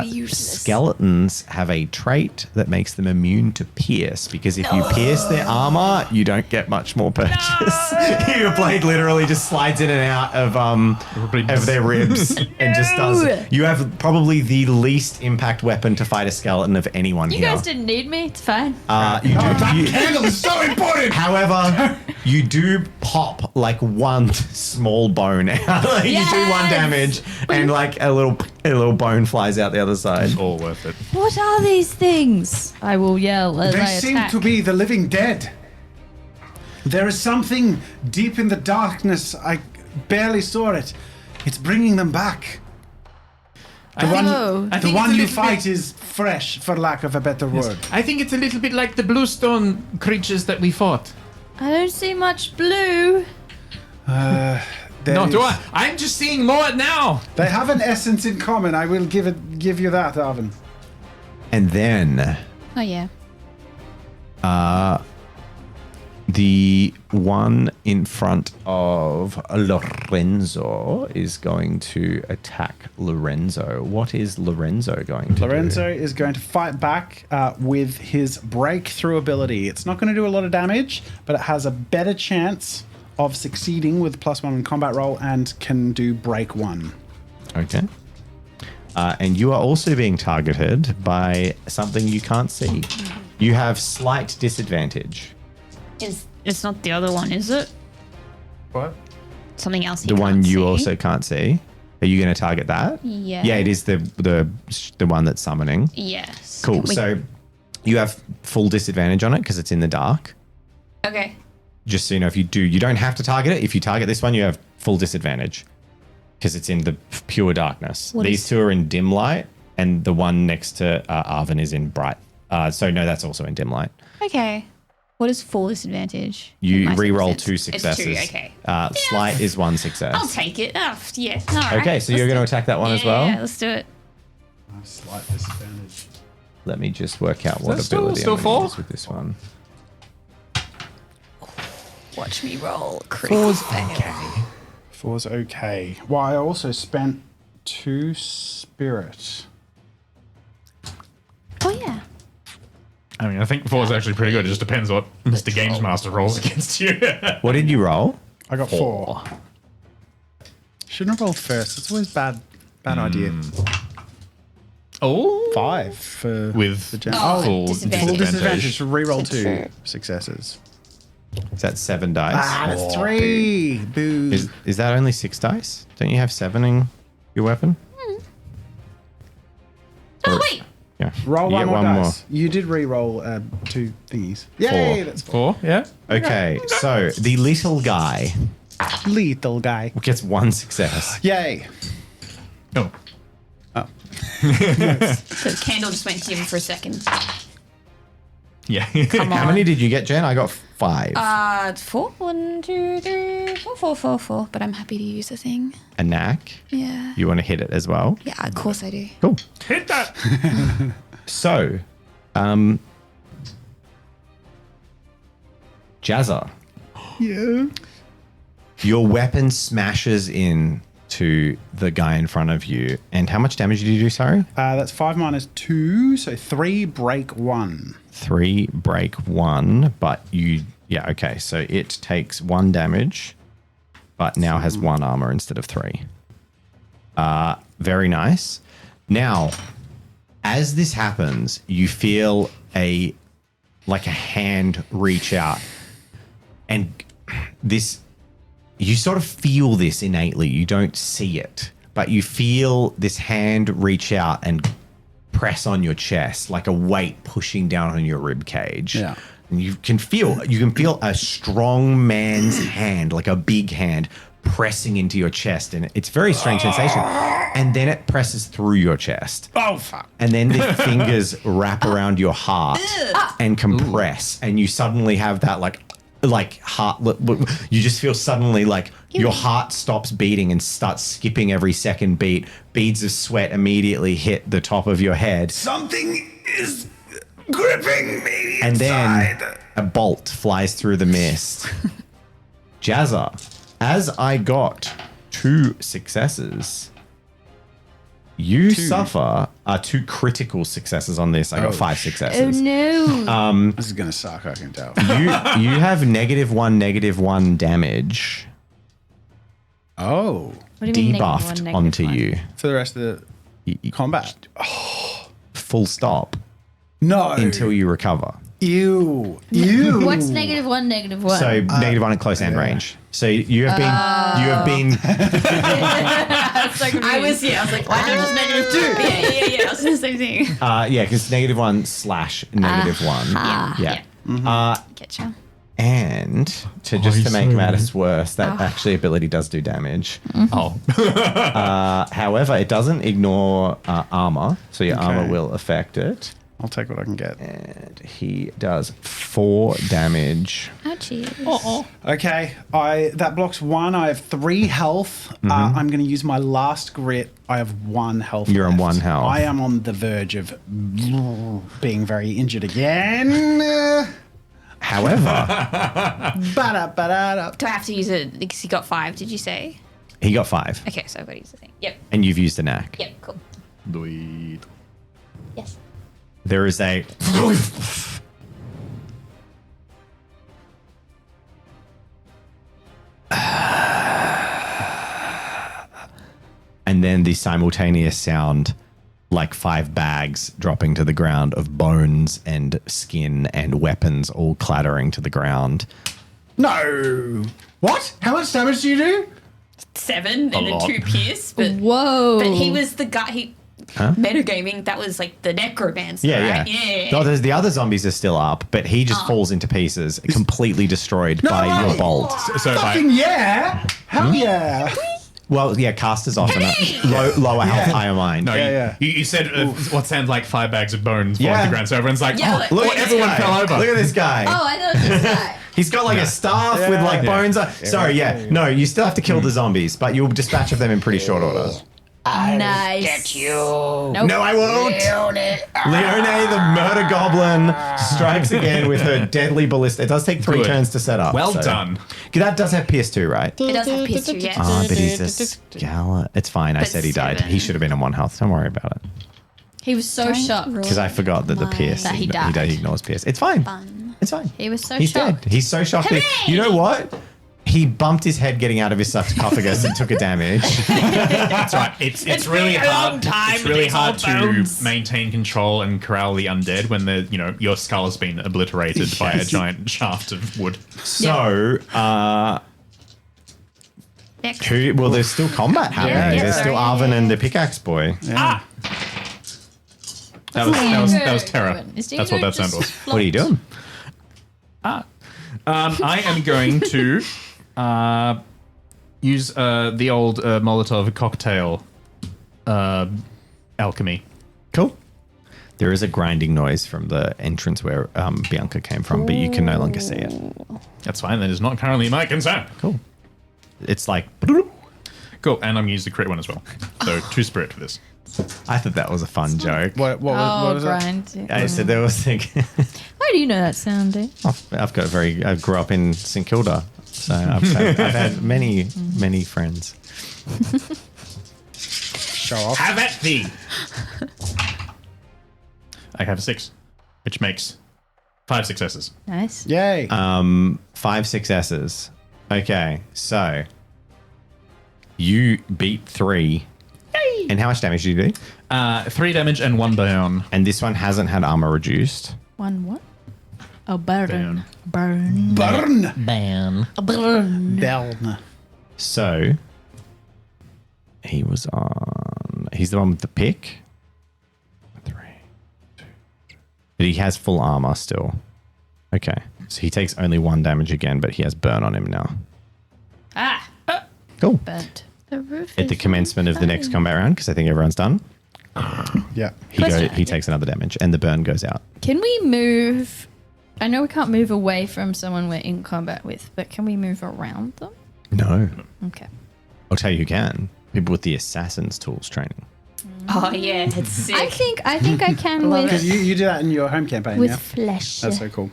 useless. skeletons have a trait that makes them immune to pierce, because if you pierce their armor, you don't get much more purchase. Your blade literally just slides in and out of their ribs and just does. You have probably the least impact weapon to fight a skeleton of anyone You here. guys didn't need me. It's fine. Candle is so important. However, you do pop like one small bone out. Like, you do 1 Yes! damage, and like a little bone flies out the other side. All worth it. What are these things? I will yell as They I seem attack. to be the living dead. There is something deep in the darkness. I barely saw it. It's bringing them back. The Oh. one, I the think one it's a you little fight is fresh, for lack of a better word. I think it's a little bit like the bluestone creatures that we fought. I don't see much blue. There No, do is- I? I'm just seeing more now. They have an essence in common. I will give you that, Arvin. And then Oh yeah. the one in front of Lorenzo is going to attack Lorenzo. What is Lorenzo going to Lorenzo is going to fight back with his breakthrough ability. It's not going to do a lot of damage, but it has a better chance of succeeding with +1 in combat roll and can do break 1. do? Okay. And you are also being targeted by something you can't see. You have slight disadvantage. It's not the other one, is it? What? Something else. The one you also can't see. Are you going to target that? Yeah. Yeah, it is the one that's summoning. Yes. Cool. Can we- So you have full disadvantage on it because it's in the dark. Okay. Just so you know, if you do, you don't have to target it. If you target this one, you have full disadvantage because it's in the pure darkness. These two are in dim light, and the one next to Arvin is in bright. So no, that's also in dim light. Okay. What is full disadvantage? You My re-roll circumstance? 2 successes. It's 2, okay. Slight is 1 success. I'll take it. Oh, yeah. All right. Okay, so you're going to attack that one as well. Yeah, let's do it. Slight disadvantage. Let me just work out what that still- ability still I'm going to four? use with this one. Watch me roll. Four's okay. 4's okay. Well, I also spent 2 spirit. Oh yeah. I mean, I think 4's actually pretty good. It just depends what Mr. Games Master rolls against you. What did you roll? I got 4. Shouldn't have rolled first. It's always bad idea. Oh. 5 for With the gen- Oh, full disadvantage. full disadvantage. disadvantage. So re-roll That's 2 true. successes. Is that 7 dice? That's 3. Boo. Is that only 6 dice? Don't you have 7 in your weapon? Oh, wait. Yeah. Roll You one get more one dice. You did re-roll 2 thingies. Yay, that's 4. 4, yeah. Okay, so the little guy Lethal guy. gets 1 success. Yay. Oh. So Candle just went dim for a second. Yeah. How many did you get, Jen? I got 5. It's 4. 1, 2, 3, 4. But I'm happy to use the thing. A knack. Yeah. You want to hit it as well? Yeah, of course I do. Cool. Hit that. So, Jazza, Yeah. your weapon smashes in to the guy in front of you. And how much damage did you do, sorry? That's 5 minus 2, so 3 break 1. 3 break 1, but yeah, okay. So it takes 1 damage, but now has 1 armor instead of 3. Very nice. Now, as this happens, you feel a hand reach out, and you sort of feel this innately. You don't see it, but you feel this hand reach out and press on your chest, like a weight pushing down on your rib cage. Yeah. And you can feel a strong man's hand, like a big hand, pressing into your chest, and it's a very strange sensation. And then it presses through your chest. Oh, fuck. And then the fingers wrap around your heart and compress, and you suddenly have that like heart. You just feel suddenly like your heart stops beating and starts skipping every second beat. Beads of sweat immediately hit the top of your head. Something is gripping me. And then a bolt flies through the mist. Jazza, as I got 2 successes, you suffer 2 critical successes on this. I got 5 Oh successes. no. This is going to suck, I can tell. You have -1 damage Oh. What do you mean debuffed -1, onto -1? you. For the rest of the combat. Full stop No. until you recover. Ew. What's -1, -1? So -1 at close hand range. So you have been That's so I was like, why not just -2? Yeah. I was doing the same thing. yeah, because -1 / -1. Yeah. Getcha. And to make matters worse, that actually ability does do damage. Oh. However, it doesn't ignore armor, so your armor will affect it. I'll take what I can get. And he does 4 damage. Ouchies. Okay, that blocks 1. I have 3 health. I'm going to use my last grit. I have 1 health. You're on left. 1 health. I am on the verge of being very injured again. However, Ba-da-ba-da-da. Do I have to use it? Because he got 5, did you say? he got 5. Okay, so I've got to use the thing. Yep. And you've used a knack. Yep, cool. Yes. There is a... and then the simultaneous sound, like 5 bags dropping to the ground of bones and skin and weapons all clattering to the ground. No. What? How much damage do you do? 7 and then lot. 2 pierce. But, Whoa. but he was the guy, metagaming, that was like the necromancer, Yeah, right? yeah. No, the other zombies are still up, but he just falls into pieces, completely destroyed by your way. bolt. So if Fucking yeah. Hell yeah. Well, yeah, casters often lower health, higher mind. No, Yeah. You said what sounds like 5 bags of bones falling Yeah. to the ground. So everyone's like, Yeah, oh, like, look, look at everyone this guy. fell over. Look at this guy. Oh, I thought it was this guy. He's got like a staff with like bones. Sorry, yeah. No, you still have to kill the zombies, but you'll dispatch of them in pretty short order. Nice. Get you. Nope. No, I won't. Leone, the murder goblin, strikes again with her deadly ballista. It does take 3 Good. turns to set up. Well so- done. That does have PS2, right? It does have PS2, yes. Ah, but he's a scala. It's fine. I But said he died. 7. He should have been on 1 health. Don't worry about it. He was so shocked. Because I forgot that the PS. That he died. He ignores PS. It's fine. Fun. It's fine. He was so He's shocked. dead. He's so shocked. Hooray! You know what? He bumped his head getting out of his sarcophagus and took a damage. That's right. It's really hard. It's really hard to maintain control and corral the undead when your skull has been obliterated by a giant shaft of wood. So, there's still combat happening. Yeah, There's still sorry. Arvin and the pickaxe boy. Ah! That was terror. That's what that sound was. What are you doing? I am going to use the old Molotov cocktail alchemy. Cool. There is a grinding noise from the entrance where Bianca came from, but you can no longer see it. That's fine. That is not currently my concern. Cool. It's like... Cool. And I'm going to use the crit one as well. So 2 spirit for this. I thought that was a fun joke. What was it? grind. I said there was like... Why do you know that sound, Dave? I've got I grew up in St Kilda, so I've had many friends. Show off. Have at thee. I have a 6, which makes 5 successes. Nice. Yay. 5 successes. Okay, so you beat 3. Yay! And how much damage did you do? 3 damage and 1 burn. And this one hasn't had armor reduced. 1 what? Oh, burn. Burn. Burn. Ban. Beln. So he was on. He's the one with the pick. 3, 2, 3. But he has full armor still. Okay, so he takes only 1 damage again, but he has burn on him now. Cool. Burnt. The roof At the is commencement of the next combat round, because I think everyone's done. Yeah. He takes another damage, and the burn goes out. Can we move? I know we can't move away from someone we're in combat with, but can we move around them? No, Okay. I'll tell you who can. People with the assassin's tools training. Oh yeah, it's sick. I think I can Because with you do that in your home campaign, with yeah? flesh. That's so cool.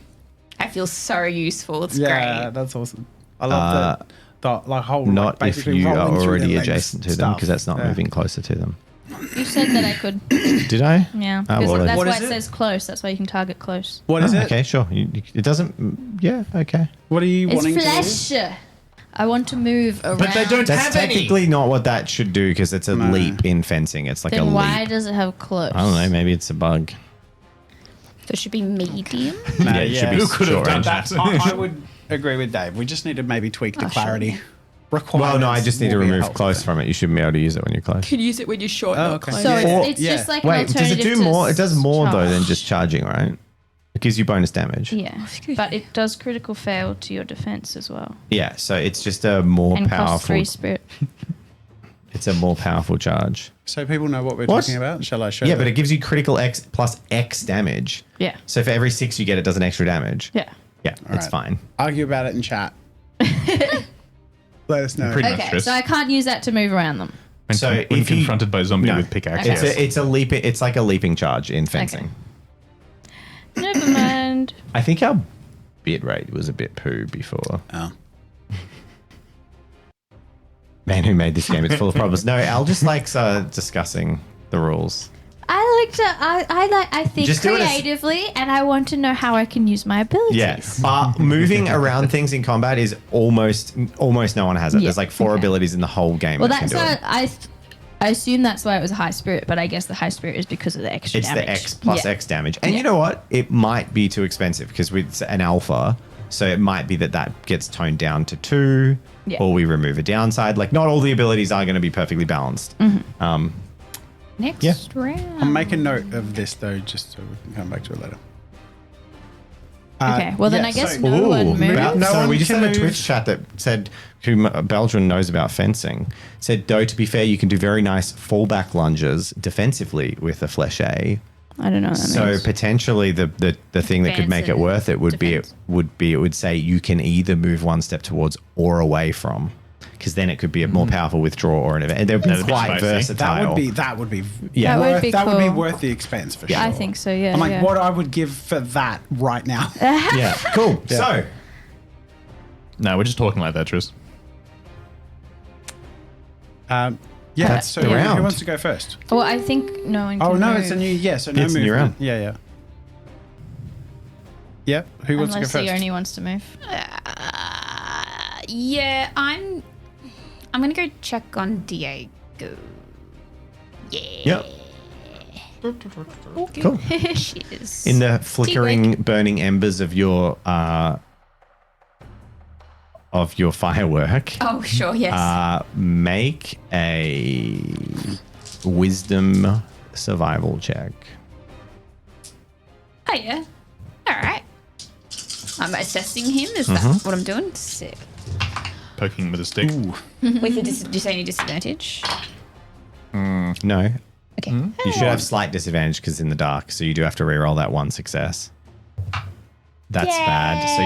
I feel so useful. It's Yeah, great. that's awesome. I love the whole Not like, if basically you are rolling through already their legs adjacent to them, stuff. because that's not Yeah. moving closer to them. You said that I could. Did I? Yeah. Oh, Because well, that's What why is it it? says close. That's why you can target close. What is it? Okay, sure. It doesn't. Yeah, okay. What are you It's wanting to do? flesh. I want to move around. But they don't That's have any. technically not what that should do, because it's a No. leap in fencing. It's like a Then why leap. does it have close? I don't know. Maybe it's a bug. So it should be medium. No, Yeah, it should be Who could have short done range. that? I would agree with Dave. We just need to maybe tweak the Oh, sure, clarity. yeah. Well, no, I just need to will be remove helpful. close from it. You shouldn't be able to use it when you're close. Can use it when you're short, Oh, okay. So Yeah. it's Yeah. just like an Wait, does it alternative do to more? It does more though than charge. just charging, right? It gives you bonus damage. Yeah, but it does critical fail to your defense as well, Yeah, so it's just a more and costs powerful. 3 spirit. It's a more powerful charge. So people know what we're What? talking about. Shall I show Yeah, them? but it gives you critical X plus X damage. Yeah, So for every 6 you get, it does an extra damage. yeah. Yeah, it's right. fine. Argue about it in chat. Let us know. Pretty much, Okay, Chris. so I can't use that to move around them. When, So when if you- confronted by a zombie No. with pickaxe, Okay. yes. It's a leap. It's like a leaping charge in fencing. Never mind. I think our bit rate was a bit poo before. Oh. Man who made this game, it's full of problems. No, Al just likes discussing the rules. I think Just do it as- creatively, and I want to know how I can use my abilities. Yeah. Moving around things in combat is almost no one has it. Yeah, There's like 4 okay. abilities in the whole game Well, that can that's do why it. I assume that's why it was a high spirit, but I guess the high spirit is because of the extra It's damage. the X plus Yeah. X damage. And Yeah. you know what? It might be too expensive because with an alpha, so it might be that gets toned down to 2, Yeah. or we remove a downside. Like not all the abilities are going to be perfectly balanced. Mm-hmm. Next Yeah. round. I'll make a note of this though, just so we can come back to it later. Okay, well then yeah, I guess so- no one moves. No so one we just can had a move. Twitch chat that said, who Belgian knows about fencing, said, though, to be fair, you can do very nice fallback lunges defensively with a fleche. I don't know what that So means. potentially the thing that could make it Advance worth it would defense. be it would say you can either move 1 step towards or away from, because then it could be a more powerful withdraw or an event. And they're That'd be quite spicy. versatile. That would be Yeah. That would worth, be that would be cool. worth the expense for sure. I think so, yeah. I'm like, yeah. what I would give for that right now. Yeah, cool. Yeah. So No, we're just talking like that, Tris. Yeah. That's So the who round. wants to go first? Well, I think no one can Oh no, move. it's a new so no It's a movement. new round. Yeah. Yeah. Who wants to go Unless first? he only wants to move. Yeah, I'm gonna go check on Diego. Yeah. Yep. Cool. Cheers. In the flickering, burning embers of your firework, Oh, sure, yes. make a wisdom survival check. Oh, yeah. All right. I'm assessing him. Is that what I'm doing? Sick. Poking with a stick. With a do you say any disadvantage? No. Okay. You should have slight disadvantage because in the dark, so you do have to reroll that one success. That's bad. So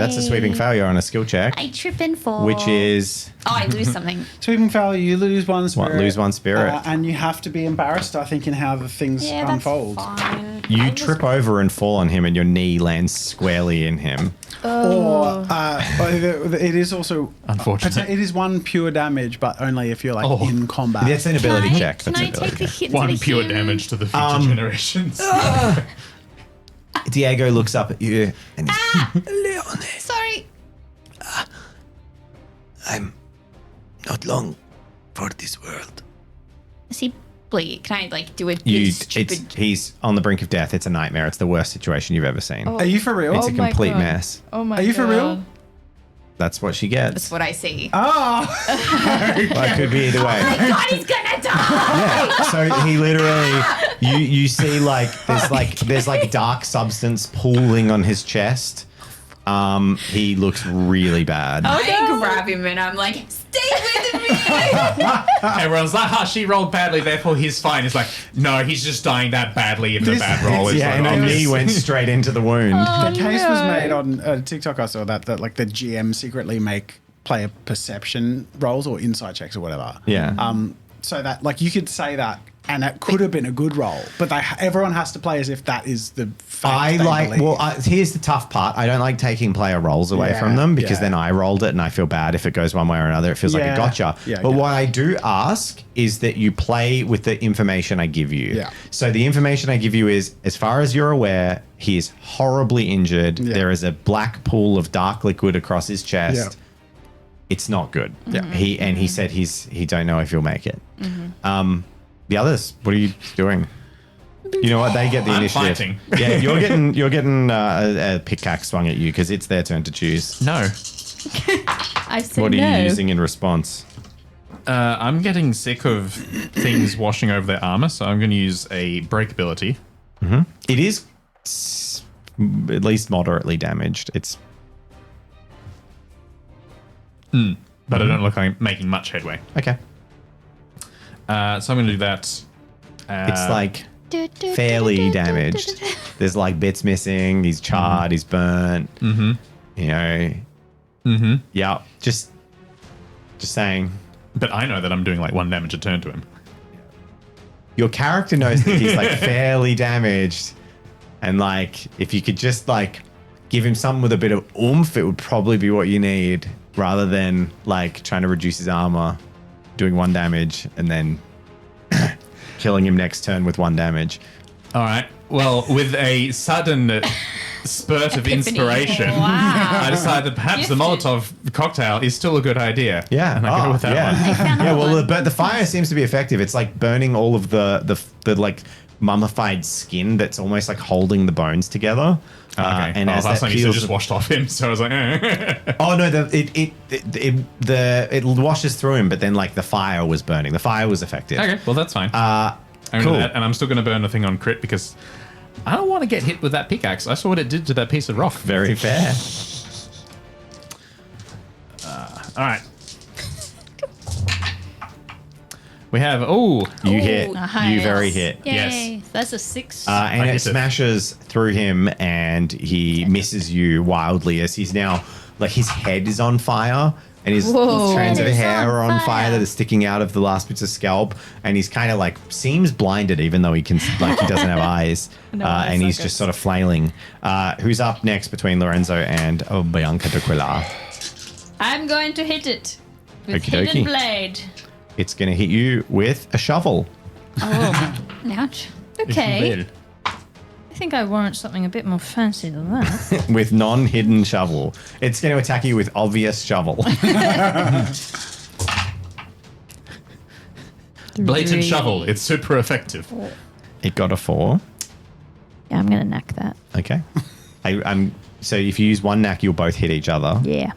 that's a sweeping failure on a skill check, I trip and fall. which is Oh, I lose something. Sweeping failure, you lose one spirit. lose one spirit. And you have to be embarrassed, I think, in how the things Yeah, that's unfold. fine. you trip over and fall on him, and your knee lands squarely in him. Or it is also Unfortunate. It is one pure damage, but only if you're in combat. That's an ability check. Can That's I an ability take the check. hit? One to pure him? damage to the future generations. Diego looks up at you and he's, Leon. Sorry. I'm not long for this world. Is he bleed? Can I do a stupid? He's on the brink of death. It's a nightmare. It's the worst situation you've ever seen. Are you for real? It's a my complete God. mess. Oh my Are you for God. real? That's what she gets. That's what I see. Oh, Well, it could be either way. God, he's gonna die. Yeah. So he literally, you see there's dark substance pooling on his chest. He looks really bad. I grab him and I'm like, stay with me. Everyone's like, she rolled badly, therefore he's fine. It's like, no, he's just dying that badly in the bad roll. It's Yeah, like, and her obvious. knee went straight into the wound. the case was made on TikTok. I saw that the GM secretly make player perception rolls or insight checks or whatever. Yeah. So that you could say that, and it could have been a good roll, but everyone has to play as if that is the fact they believe. Here's the tough part. I don't like taking player rolls away from them because then I rolled it and I feel bad if it goes one way or another. It feels like a gotcha. Yeah, but what I do ask is that you play with the information I give you. Yeah. So the information I give you is, as far as you're aware, he is horribly injured. Yeah. There is a black pool of dark liquid across his chest. Yeah. It's not good. Yeah. He said he don't know if he'll make it. The others, what are you doing? You know what? They get the I'm initiative. fighting. Yeah, you're getting a pickaxe swung at you because it's their turn to choose. No. I say What are no. you using in response? I'm getting sick of things washing over their armor, so I'm going to use a break ability. It is at least moderately damaged. It's But I don't look like I'm making much headway. okay. So I'm going to do that. It's like fairly damaged. There's bits missing. He's charred. He's burnt. You know. Yeah. Just saying. But I know that I'm doing 1 damage a turn to him. Your character knows that he's fairly damaged, and if you could just give him something with a bit of oomph, it would probably be what you need, rather than trying to reduce his armor, doing 1 damage, and then killing him next turn with 1 damage. All right. Well, with a sudden spurt of inspiration, Wow. I decided that perhaps the Molotov cocktail is still a good idea. Yeah, And I go with that one. Yeah, well, but the fire seems to be effective. It's burning all of the mummified skin that's almost holding the bones together. Okay. And as last that time you said peels, just washed off him, so I was like, oh no, it washes through him, but then the fire was burning. The fire was effective. okay, well that's fine. Cool. And I'm still going to burn the thing on crit because I don't want to get hit with that pickaxe. I saw what it did to that piece of rock. Very fair. All right. We have You hit. nice. You very hit. Yay. Yes. That's a 6. And I it hit it. smashes through him, and he misses you wildly as he's now his head is on fire, and his Whoa. strands of Head is hair are on on fire fire. that are sticking out of the last bits of scalp, and he's kind of seems blinded, even though he can he doesn't have eyes, No eye and he's sockets. just sort of flailing. Who's up next between Lorenzo and Bianca d'Aquila? I'm going to hit it with Okie hidden dokie. blade. It's going to hit you with a shovel. Ouch. Okay. think I warrant something a bit more fancy than that. With non-hidden shovel. It's going to attack you with obvious shovel. Blatant shovel. It's super effective. It got a 4. Yeah, I'm going to knack that. Okay. So if you use one knack, you'll both hit each other. Yeah.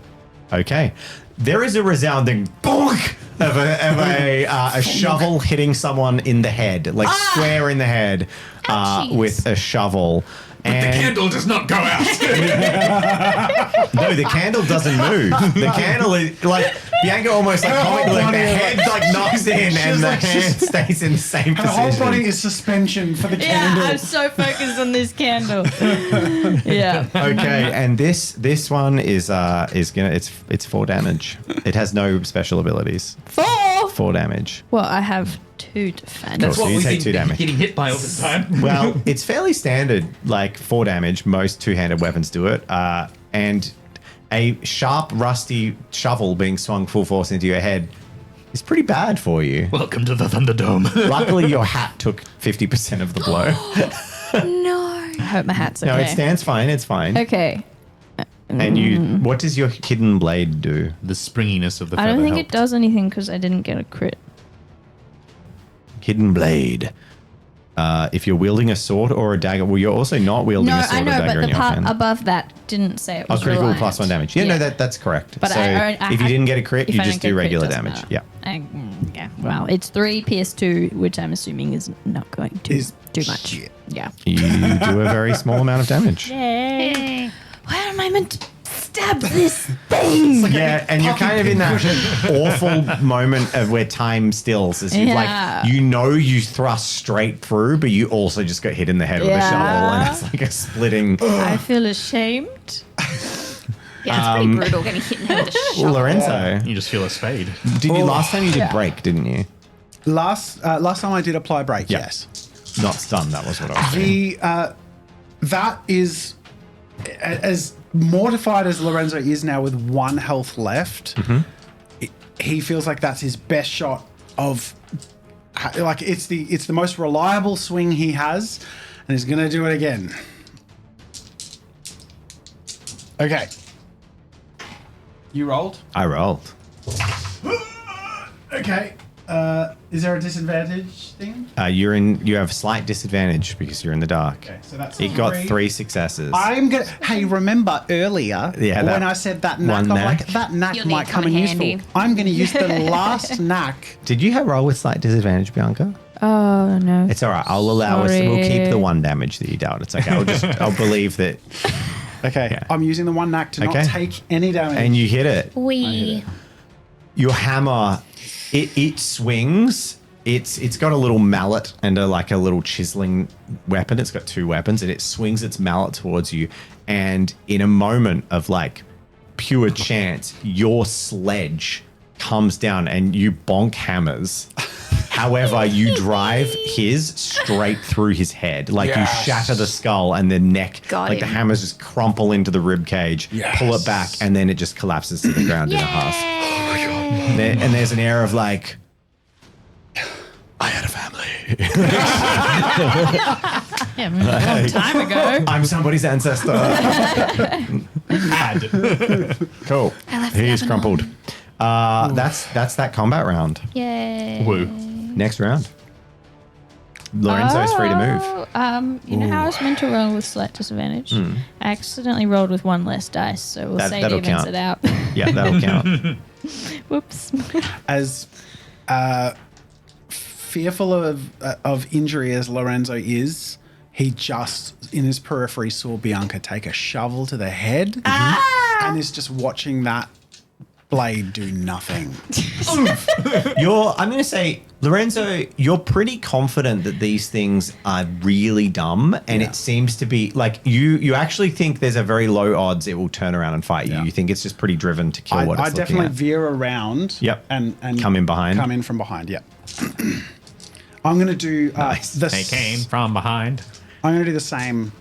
Okay. There is a resounding bonk of a shovel hitting someone in the head, like square in the head, with a shovel. But the candle does not go out. No, the candle doesn't move. The candle is like Bianca almost like comically, like the head like knocks in and the hand stays in the same Her position. whole body is suspension for the Yeah, candle. I'm so focused on this candle. Yeah. Okay, and this one is gonna it's 4 damage. It has no special abilities. 4 damage. Well, I have 2 defense. That's So what you we've take been 2 damage. getting hit by all the time. Well, it's fairly standard, like 4 damage. Most two-handed weapons do it. And a sharp, rusty shovel being swung full force into your head is pretty bad for you. Welcome to the Thunderdome. Luckily, your hat took 50% of the blow. No. I hope my hat's okay. No, it stands fine. It's fine. Okay. And what does your hidden blade do? The springiness of the I feather don't think helped. it does anything because I didn't get a crit. Hidden blade. If you're wielding a sword or a dagger, well, you're also not wielding No, a sword I or know, dagger but in the your part hand. above that didn't say it Oh, was critical reliant. +1 damage. Yeah, no, that's correct. But so I if you didn't get a crit, if you I just don't do get a crit, it regular doesn't damage. matter. Yeah. Well, it's 3 PS2, which I'm assuming is not going to do much. shit. Yeah. You do a very small amount of damage. Yay. Where am I meant to stab this thing? Yeah, and you're kind of in that awful moment of where time stills. As you Yeah. like, you thrust straight through, but you also just got hit in the head with a shovel, and it's like a splitting. I feel ashamed. Yeah, it's pretty brutal getting hit in the head with a shovel. Lorenzo, You just feel a spade. did you last time you did break, didn't you? Last time I did apply break, Yeah. yes. Not stun. That was what I was saying. That is as mortified as Lorenzo is now with 1 health left. He feels like that's his best shot of, like, it's the most reliable swing he has, and he's gonna do it again. Okay. You rolled. I rolled. Okay. Is there a disadvantage thing? You have a slight disadvantage because you're in the dark. Okay, so that's It got 3 successes. I'm gonna. Hey, remember earlier Yeah, when that I said that knack? one I'm knack. like, that knack You'll need might to come come in in useful. handy. I'm going to use the last knack. Did you have roll with slight disadvantage, Bianca? Oh, no. It's all right. I'll allow us. We'll keep the Sorry. 1 damage that you dealt. It's okay. I'll believe that. Okay, Yeah. I'm using the 1 knack to Okay. not take any damage. And you hit it. We. Your hammer, it swings. It's got a little mallet and a little chiseling weapon. It's got 2 weapons, and it swings its mallet towards you. And in a moment of like pure chance, your sledge comes down and you bonk hammers. However, you drive his straight through his head. Like you shatter the skull and the neck. Got like the him. hammers just crumple into the rib cage, pull it back, and then it just collapses to the ground in a husk. And there's an air of like, I had a family. Yeah, a long time ago. I'm somebody's ancestor. Cool. He's crumpled. That's that combat round. Yay. Woo. Next round. Lorenzo's free to move. You know how I was meant to roll with slight disadvantage? I accidentally rolled with 1 less dice, so we'll say it that'll evens count. it out. Yeah, that'll count. Whoops. as fearful of injury as Lorenzo is, he just in his periphery saw Bianca take a shovel to the head and is just watching that blade do nothing. I'm going to say, Lorenzo, you're pretty confident that these things are really dumb, and it seems to be like you actually think there's a very low odds it will turn around and fight you. Yeah. You think it's just pretty driven to kill what I it's definitely looking at. veer around. Yep. And Come in behind. Come in from behind. Yep. I'm going to do They came from behind. I'm going to do the same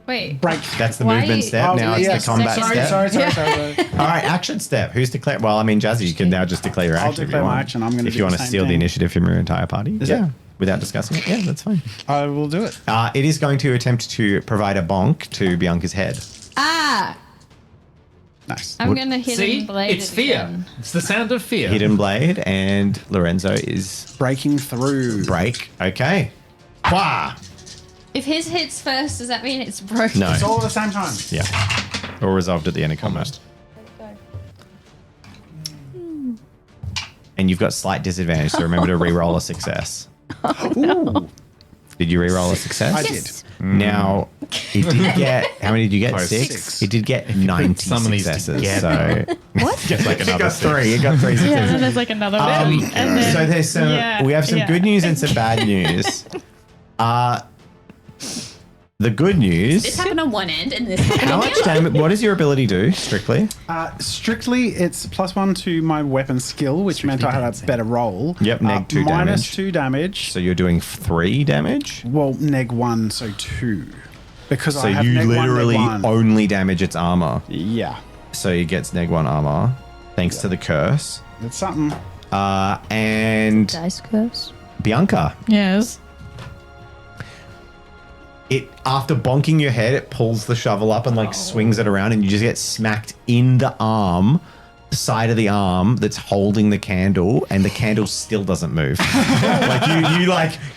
Wait. break. That's the Why- movement step. Oh, Now yeah, it's the combat sorry, step. sorry. All right, action step. Who's declaring? Well, I mean, Jazzy, you can now just declare your I'll action. declare if you my want. action. I'm gonna If do you the want to same steal the thing. initiative from your entire party. Is yeah. it? without discussing it? Yeah, that's fine. I will do it. It is going to attempt to provide a bonk to Bianca's head. Ah! Nice. I'm going to hit See? him blade It's fear. again. It's the sound of fear. Hidden blade, and Lorenzo is Breaking through. break. Okay. Wah! If his hits first, does that mean it's broken? No. It's all at the same time. Yeah. Or resolved at the end of combat. And you've got slight disadvantage, so remember to re-roll a success. Ooh. Did you re-roll a success? I Yes. did. Now, it did get, how many did you get? Close. 6? It did get 90 some of these successes. together. So What? It's like it another got six. 3. It got 3 Yeah, successes. and there's like another bit. And then, So there's some, Yeah, we have some yeah. good news and some bad news. The good news. This happened on one end and this happened How on the much other. damage? What does your ability do strictly? Strictly, it's +1 to my weapon skill, which meant I had a better roll. Yep, neg 2 minus damage. 2 damage. So you're doing 3 damage. Well, neg 1, so 2. Because So I have you neg literally 1, neg 1. only damage its armor. Yeah. So it gets neg 1 armor, thanks to the curse. It's something. And Dice curse. Bianca, Yes. it after bonking your head, it pulls the shovel up and like swings it around, and you just get smacked in the arm, the side of the arm that's holding the candle, and the candle still doesn't move.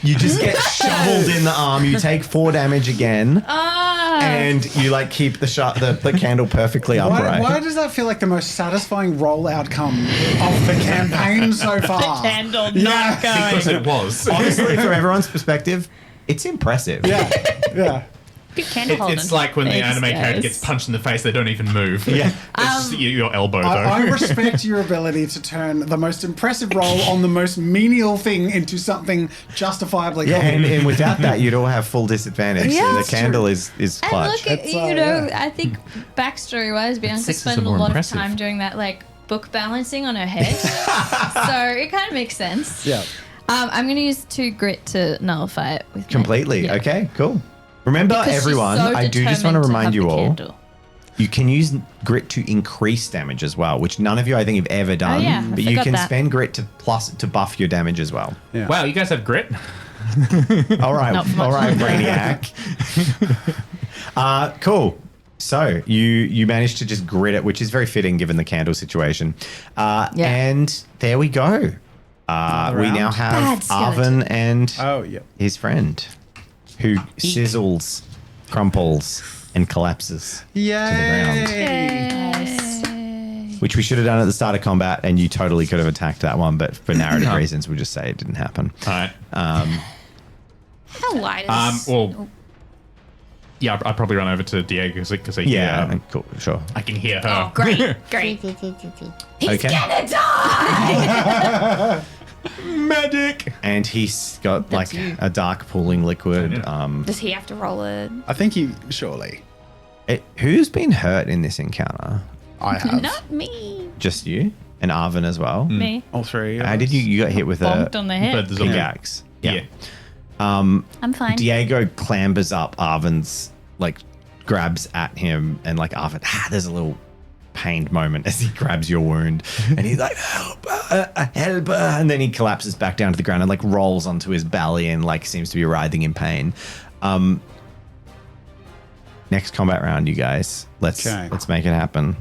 you just get shoveled in the arm. You take 4 damage again, and you like keep the candle perfectly upright. Why does that feel like the most satisfying roll outcome of the campaign so far? Candle Yeah. not going. Because it was. Honestly, from everyone's perspective, it's impressive. Yeah. Good candle holding. It's like when the Thanks, anime character guys. gets punched in the face, they don't even move. Yeah. It's just your elbow, though. I respect your ability to turn the most impressive roll on the most menial thing into something justifiably Yeah, cool. and without that, you'd all have full disadvantage. Yeah, so the that's true. is And clutch. look at, It's, you know, yeah. I think backstory-wise, Bianca sixes spent are a more lot impressive. of time doing that, like, book balancing on her head. So it kind of makes sense. Yeah. I'm going to use 2 grit to nullify it with my- Completely. yeah. Okay, cool. Remember, Because she's everyone, so I do just want to determined remind have you the all, candle. you can use grit to increase damage as well, which none of you, I think, have ever done. yeah, I but you forgot can that. spend grit to buff your damage as well. Yeah. Wow, you guys have grit? All right, Not much. all right, Brainiac. Cool. So you managed to just grit it, which is very fitting given the candle situation. And there we go. We round? now have Bad skeleton. Arvin and Oh, yeah. his friend, who sizzles, crumples, and collapses to the ground. Yay! Which we should have done at the start of combat, and you totally could have attacked that one, but for narrative reasons, we'll just say it didn't happen. All right. How wide is Well, yeah, I'd probably run over to Diego because Cool, sure. I can hear her. Oh, great, great. He's Okay. gonna die! Medic! And he's got That's like you. a dark pooling liquid. Does he have to roll it? I think you, surely. Who's been hurt in this encounter? I have. Not me. Just you and Arvin as well. Me. All 3. of How did us. you got hit with Bonked a on the head. But there's a pickaxe? Yeah. I'm fine. Diego clambers up Arvin's, like grabs at him, and like Arvin, there's a little pained moment as he grabs your wound, and he's like, help, help, and then he collapses back down to the ground and like rolls onto his belly and like seems to be writhing in pain. Next combat round, you guys. Let's make it happen.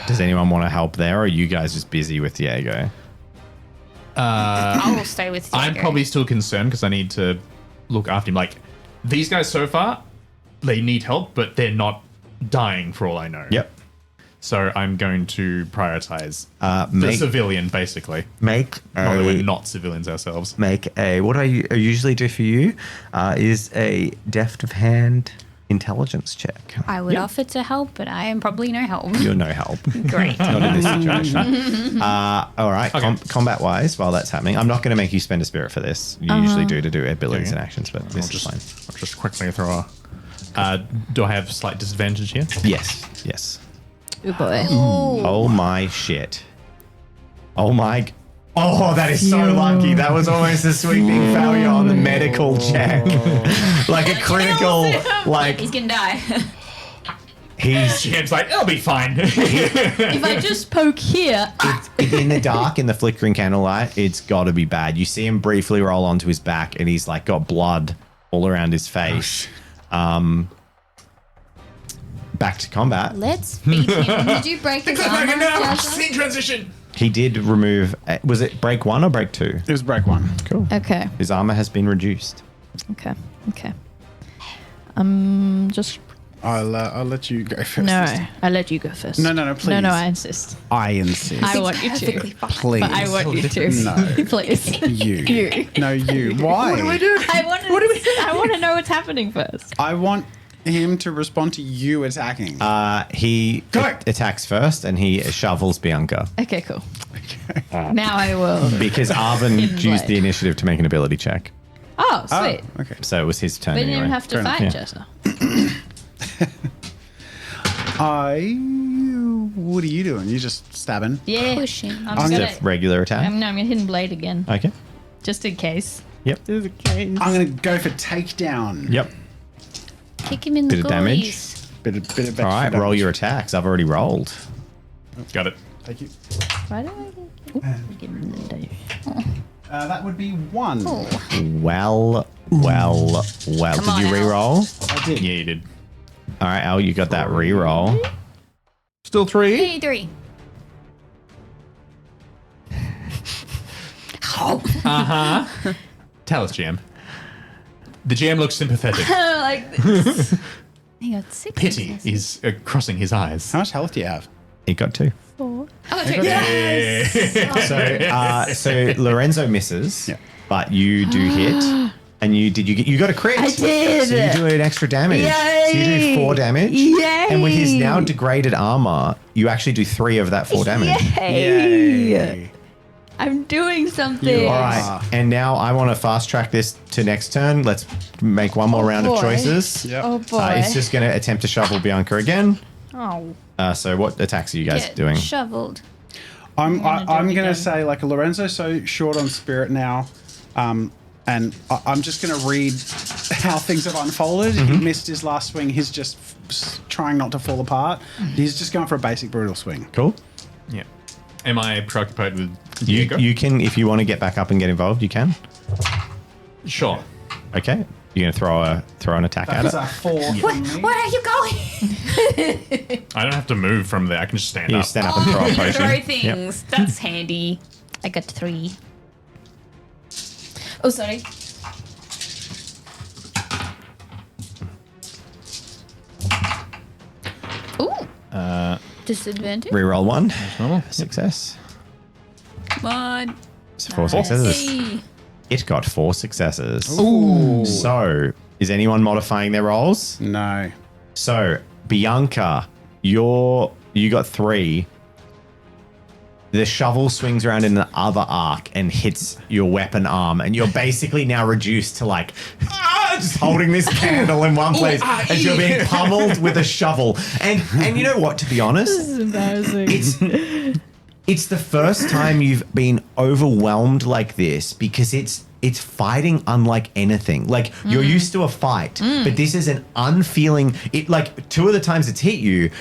Does anyone want to help there, or are you guys just busy with Diego? I will stay with Diego. I'm probably still concerned because I need to look after him. Like, these guys so far, they need help, but they're not dying for all I know. Yep. So I'm going to prioritize the Make civilian, basically. make Not that a we're not civilians ourselves. what I usually do for you is a deft of hand intelligence check. I would offer to help, but I am probably no help. You're no help. Great. Not in this situation. All right. Combat wise, while that's happening, I'm not going to make you spend a spirit for this. You usually do to do abilities and actions, but this is fine. I'll just quickly throw a... do I have slight disadvantage here? Yes. Oh boy. Oh my shit. Oh my. Oh, that is so lucky. That was almost a sweeping failure on the medical check. Like a critical, like He's gonna die. he's James like, it'll be fine. If I just poke here, in the dark, in the flickering candlelight, it's got to be bad. You see him briefly roll onto his back, and he's like got blood all around his face. Back to combat. Let's beat him. Did you break his armor, Jazza? Scene transition. He did remove. Was it break 1 or break 2? It was break 1. Cool. Okay. His armor has been reduced. Okay. Just I'll let you go first. no. this time. I let you go first. No, please. No, I insist. I insist. I want you to. Perfectly fine. Please. But I want you to. No. Please. You. No, you. Why? What do I do? I want to know what's happening first. I want him to respond to you attacking. He Go. attacks first, and he shovels Bianca Okay, cool. Now I will. because Arvin Hidden used the blade. initiative to make an ability check. Oh, sweet. Okay. So it was his turn We didn't anyway. even have to Fair fight enough. Jessa. What are you doing? You just stabbing? Yeah. Pushing. I'm I'm gonna. It's a regular attack. I'm gonna hidden blade again, Okay. just in case. Yep. I'm gonna go for takedown. Yep. Kick him in the Bit of damage. goalies. Bit of All right. extra Roll damage. your attacks. I've already rolled. Got it. Thank you. Why do I give him the dice? That would be 1. Well. Did on, you Al. re-roll? I did. Yeah, you did. All right, Al, you got that re-roll. Still 3. 3. Tell us, GM. The GM looks sympathetic. Like this. He got 6. Pity is crossing his eyes. How much health do you have? He got 2. Oh, 3. So Lorenzo misses, Yeah. but you do hit, and you got a crit. I did. So you do an extra damage. Yay. So you do 4 damage. Yay. And with his now degraded armor, you actually do 3 of that 4 damage. Yay! I'm doing something. All right, and now I want to fast track this to next turn. Let's make one more round of boy. choices. Yep. Oh boy. It's just going to attempt to shovel Bianca again. Oh. So what attacks are you guys Get doing? shoveled. I'm gonna do I'm it gonna again. say like Lorenzo's so short on spirit now, and I'm just gonna read how things have unfolded. He missed his last swing. He's just trying not to fall apart. He's just going for a basic brutal swing. Cool. Yeah. Am I preoccupied with You Diego? you can, if you want to get back up and get involved, you can. Sure. Okay. You're gonna throw an attack at That's it. a 4 from me. Where are you going? I don't have to move from there. I can just stand You up. stand up and throw a You potion. throw Yep. things. That's handy. I got 3. Oh, sorry. Ooh. Disadvantage. Reroll 1. Normal. Success. Come on. It's 4 successes. Hey. It got 4 successes. Ooh. So, is anyone modifying their rolls? No. So, Bianca, you got 3. The shovel swings around in the other arc and hits your weapon arm, and you're basically now reduced to like just holding this candle in one place as you're being pummeled with a shovel. And you know what? To be honest, This is embarrassing. it's the first time you've been overwhelmed like this because it's fighting unlike anything. Like you're used to a fight, but this is an unfeeling. It like 2 of the times it's hit you.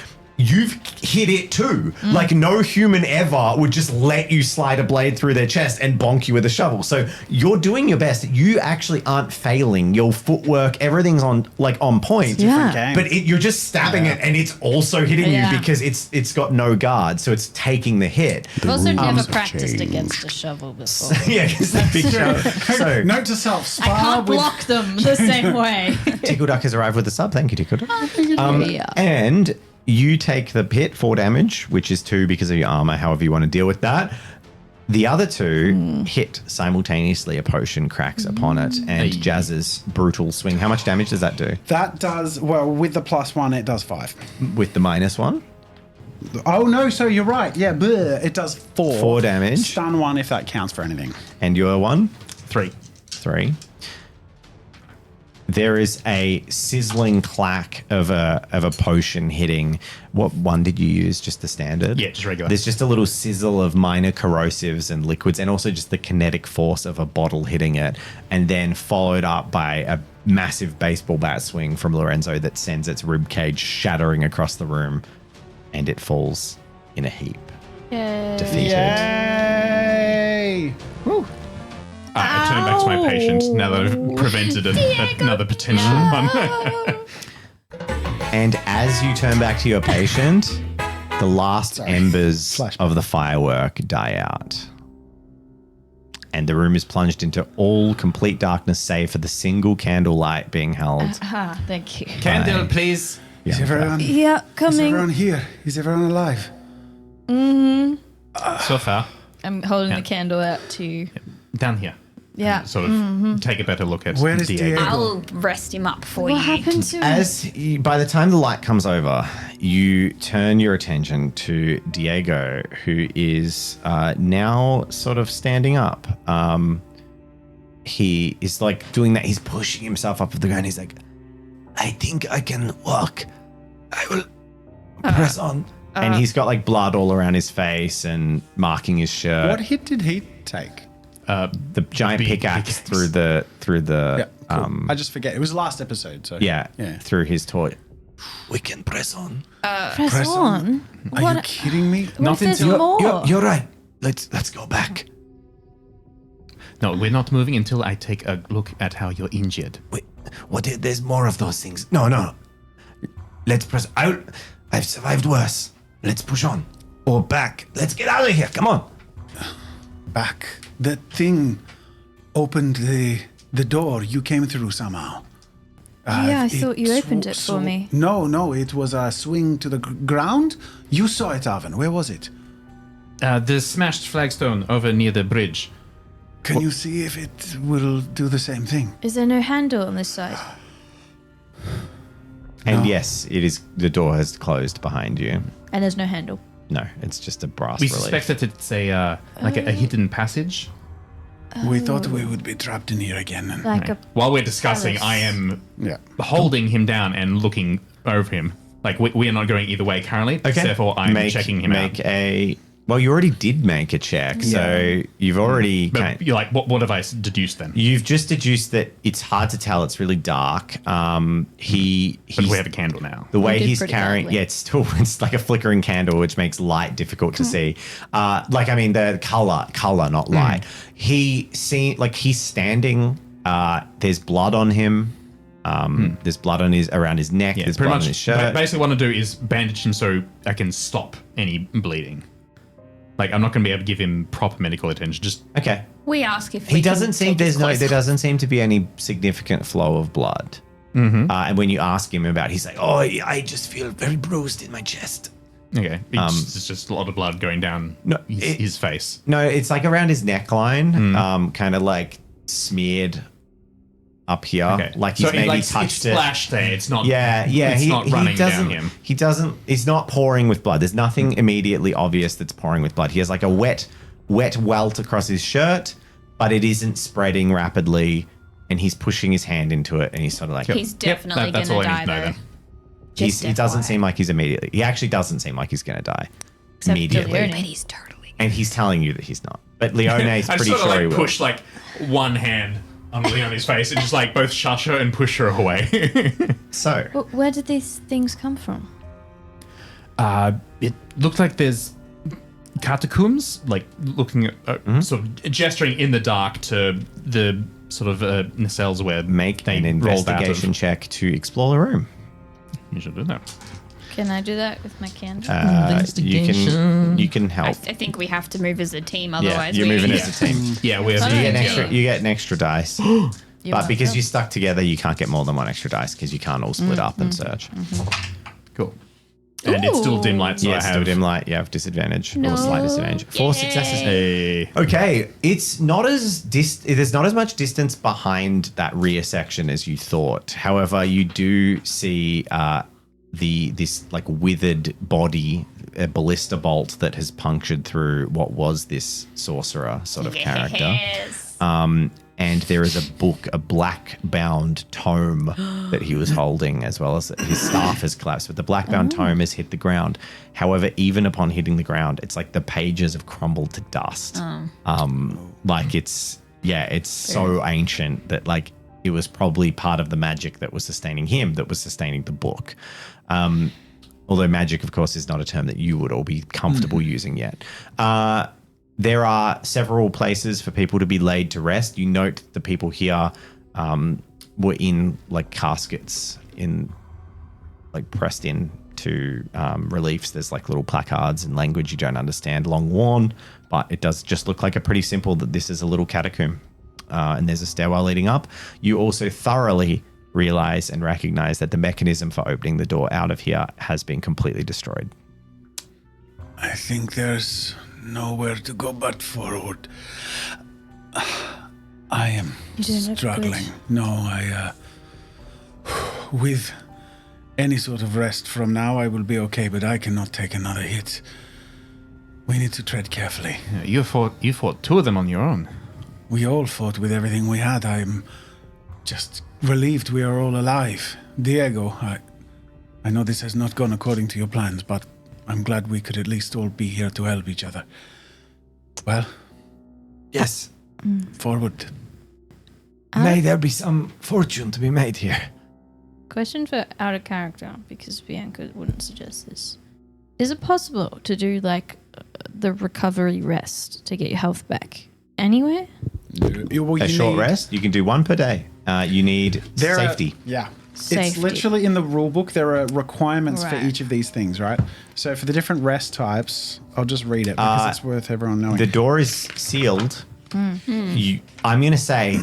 You've hit it too. Like no human ever would just let you slide a blade through their chest and bonk you with a shovel. So you're doing your best. You actually aren't failing. Your footwork, everything's on point. Yeah. Game. But you're just stabbing it, and it's also hitting Yeah. you because it's got no guard, so it's taking the hit. I've also never have practiced changed. against a shovel before. Yeah, because the big show. Note to self: I spar can't with block them the same way. Tickle Duck has arrived with a sub. Thank you, Tickle Duck. Yeah. And you take the hit, 4 damage, which is 2 because of your armor, however you want to deal with that. The other 2 hit simultaneously. A potion cracks upon it, and Jazz's brutal swing. How much damage does that do? That does well with the +1. It does 5. With the -1? Oh no! So you're right. Yeah, bleh, it does 4. 4 damage. Stun 1 if that counts for anything. And your 1? 3. 3. There is a sizzling clack of a potion hitting. What one did you use? Just the standard? Yeah, just regular. There's just a little sizzle of minor corrosives and liquids, and also just the kinetic force of a bottle hitting it, and then followed up by a massive baseball bat swing from Lorenzo that sends its rib cage shattering across the room, and it falls in a heap. defeated. Yay! I turn back to my patient now that I've prevented another potential one. And as you turn back to your patient, the last embers Flashback. of the firework die out. And the room is plunged into all complete darkness save for the single candle light being held. Thank you. Candle, please. Is everyone, Yeah, is coming. everyone here? Is everyone alive? So far, I'm holding the candle out to. down here. Yeah. Sort of take a better look at Where is Diego. Diego? I'll rest him up for What you. happened to him? By the time the light comes over, you turn your attention to Diego, who is now sort of standing up. He is like doing that. He's pushing himself up the ground. He's like, I think I can walk. I will press on. And he's got like blood all around his face and marking his shirt. What hit did he take? The giant big pickaxe pickaxe. through the Yeah, cool. I just forget. It was last episode, so yeah, yeah. through his toy. We can press on. Press on. Are you kidding me? What if there's until- more? You're right. Let's go back. No, we're not moving until I take a look at how you're injured. Wait, what? There's more of those things. No. Let's press. I've survived worse. Let's push on. Or back. Let's get out of here. Come on. Back. That thing opened the door. You came through somehow. Yeah, I It thought you opened it for me. No, it was a swing to the ground. You saw it, Arvin. Where was it? The smashed flagstone over near the bridge. Can you see if it will do the same thing? Is there no handle on this side? And yes, it is. The door has closed behind you. And there's no handle. No, it's just a brass We relief. suspect that it's a hidden passage. We thought we would be trapped in here again. And, Like a While we're discussing, palace. I am yeah. holding him down and looking over him. Like we are not going either way currently. Okay. Therefore, I'm checking him make out. Well, you already did make a check, so you've already. But you're like, what have I deduced then? You've just deduced that it's hard to tell. It's really dark. But we He's have a candle now. the way did he's pretty carrying. badly. Yeah, it's like a flickering candle, which makes light difficult to see. The color, not light. He's standing. There's blood on him. There's blood on around his neck. Yeah, there's pretty blood much. on his shirt. Basically, what I want to do is bandage him so I can stop any bleeding. Like I'm not going to be able to give him proper medical attention. Just Okay. We ask if He we doesn't can seem. take his There clothes doesn't seem to be any significant flow of blood. And when you ask him about, he's like, "Oh, I just feel very bruised in my chest." okay. It's just a lot of blood going down his face. No, it's like around his neckline, kind of like smeared up here, Okay. like he's maybe it's touched it. splashed there. It's not. Yeah. It's not running doesn't. down him. He doesn't. He's not pouring with blood. There's nothing immediately obvious that's pouring with blood. He has like a wet welt across his shirt, but it isn't spreading rapidly. And he's pushing his hand into it, and he's sort of like, He's definitely that's going all to I need die, to know though. then. he doesn't seem like he's immediately. He actually doesn't seem like he's going to die Except immediately. Leone. But he's totally. And he's telling you that he's not. But Leone's I pretty sort of sure he like will. push like one hand on Leone's face and just like both shush her and push her away. So Where did these things come from? It looked like there's catacombs, like looking at sort of gesturing in the dark to the sort of nacelles where make they an rolled out investigation of. check to explore the room. You should do that. Can I do that with my candle? You can help. I think we have to move as a team, Yeah, otherwise you're moving we. as a team. Yeah, we're You get, Okay. an extra dice. You're But because welcome. you're stuck together, you can't get more than one extra dice because you can't all split up and search. cool. And it's still dim light, so Yeah, I it's have still dim light. You have disadvantage or No. slight disadvantage. 4 successes. a Okay, it's not as there's not as much distance behind that rear section as you thought. However, you do see this like withered body, a ballista bolt that has punctured through what was this sorcerer sort of character. Yes. And there is a book, a black bound tome that he was holding, as well as his staff has collapsed. But the black bound tome has hit the ground. However, even upon hitting the ground, it's like the pages have crumbled to dust. Like it's so ancient that like it was probably part of the magic that was sustaining him, that was sustaining the book. Although magic, of course, is not a term that you would all be comfortable using yet. There are several places for people to be laid to rest. You note the people here were in like caskets pressed in to reliefs. There's like little placards in language you don't understand, long worn, but it does just look like a pretty simple that this is a little catacomb. And there's a stairwell leading up. You also thoroughly realize and recognize that the mechanism for opening the door out of here has been completely destroyed. I think there's nowhere to go but forward. I am struggling. No, with any sort of rest from now, I will be okay, but I cannot take another hit. We need to tread carefully. Yeah, you fought 2 of them on your own. We all fought with everything we had. I'm just relieved we are all alive. Diego, I know this has not gone according to your plans, but I'm glad we could at least all be here to help each other. Well, Yes. forward. May there be some fortune to be made here. Question for out of character, because Bianca wouldn't suggest this. Is it possible to do like the recovery rest to get your health back anywhere? A short rest, you can do 1 per day. You need safety. It's Safety. literally in the rule book. There are requirements for Right. each of these things, right? So for the different rest types, I'll just read it because it's worth everyone knowing. The door is sealed. I'm going to say,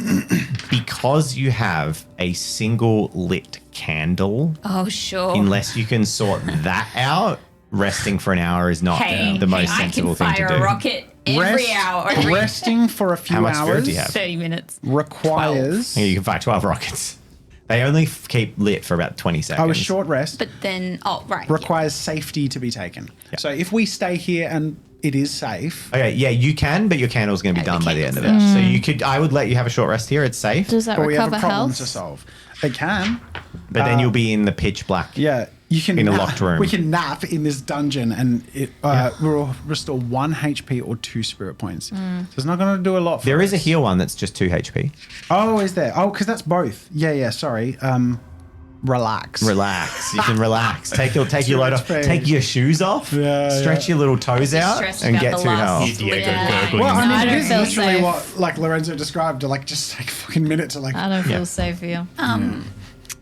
because you have a single lit candle, Oh, sure. unless you can sort that out, resting for an hour is not the most sensible I thing can to fire do. a rocket every hour. Resting for a few How much spirit hours do you have? 30 minutes. requires Yeah, you can fire 12 rockets. They only keep lit for about 20 seconds. a short rest But then, requires safety to be taken. So if we stay here and it is safe, Okay, yeah, you can, but your candle's going to be done by the end of it. So you could, I would let you have a short rest here. It's safe, Does that but we have recover a problem health? to solve. It can. but then you'll be in the pitch black. Yeah, you can In a locked room. We can nap in this dungeon, and it will restore 1 HP or 2 spirit points. So it's not going to do a lot. For There is a us. heal one that's just 2 HP. Oh, is there? Oh, because that's both. Yeah. Sorry. Relax. Relax. You can relax. Take your load off. Space. Take your shoes off. Stretch your little toes out stressed and about get the 2 last health. Diego Yeah. gurgling. Well, I I mean, don't it is feel literally safe. what like Lorenzo described. To like just take a fucking minute to like. I don't feel safe here.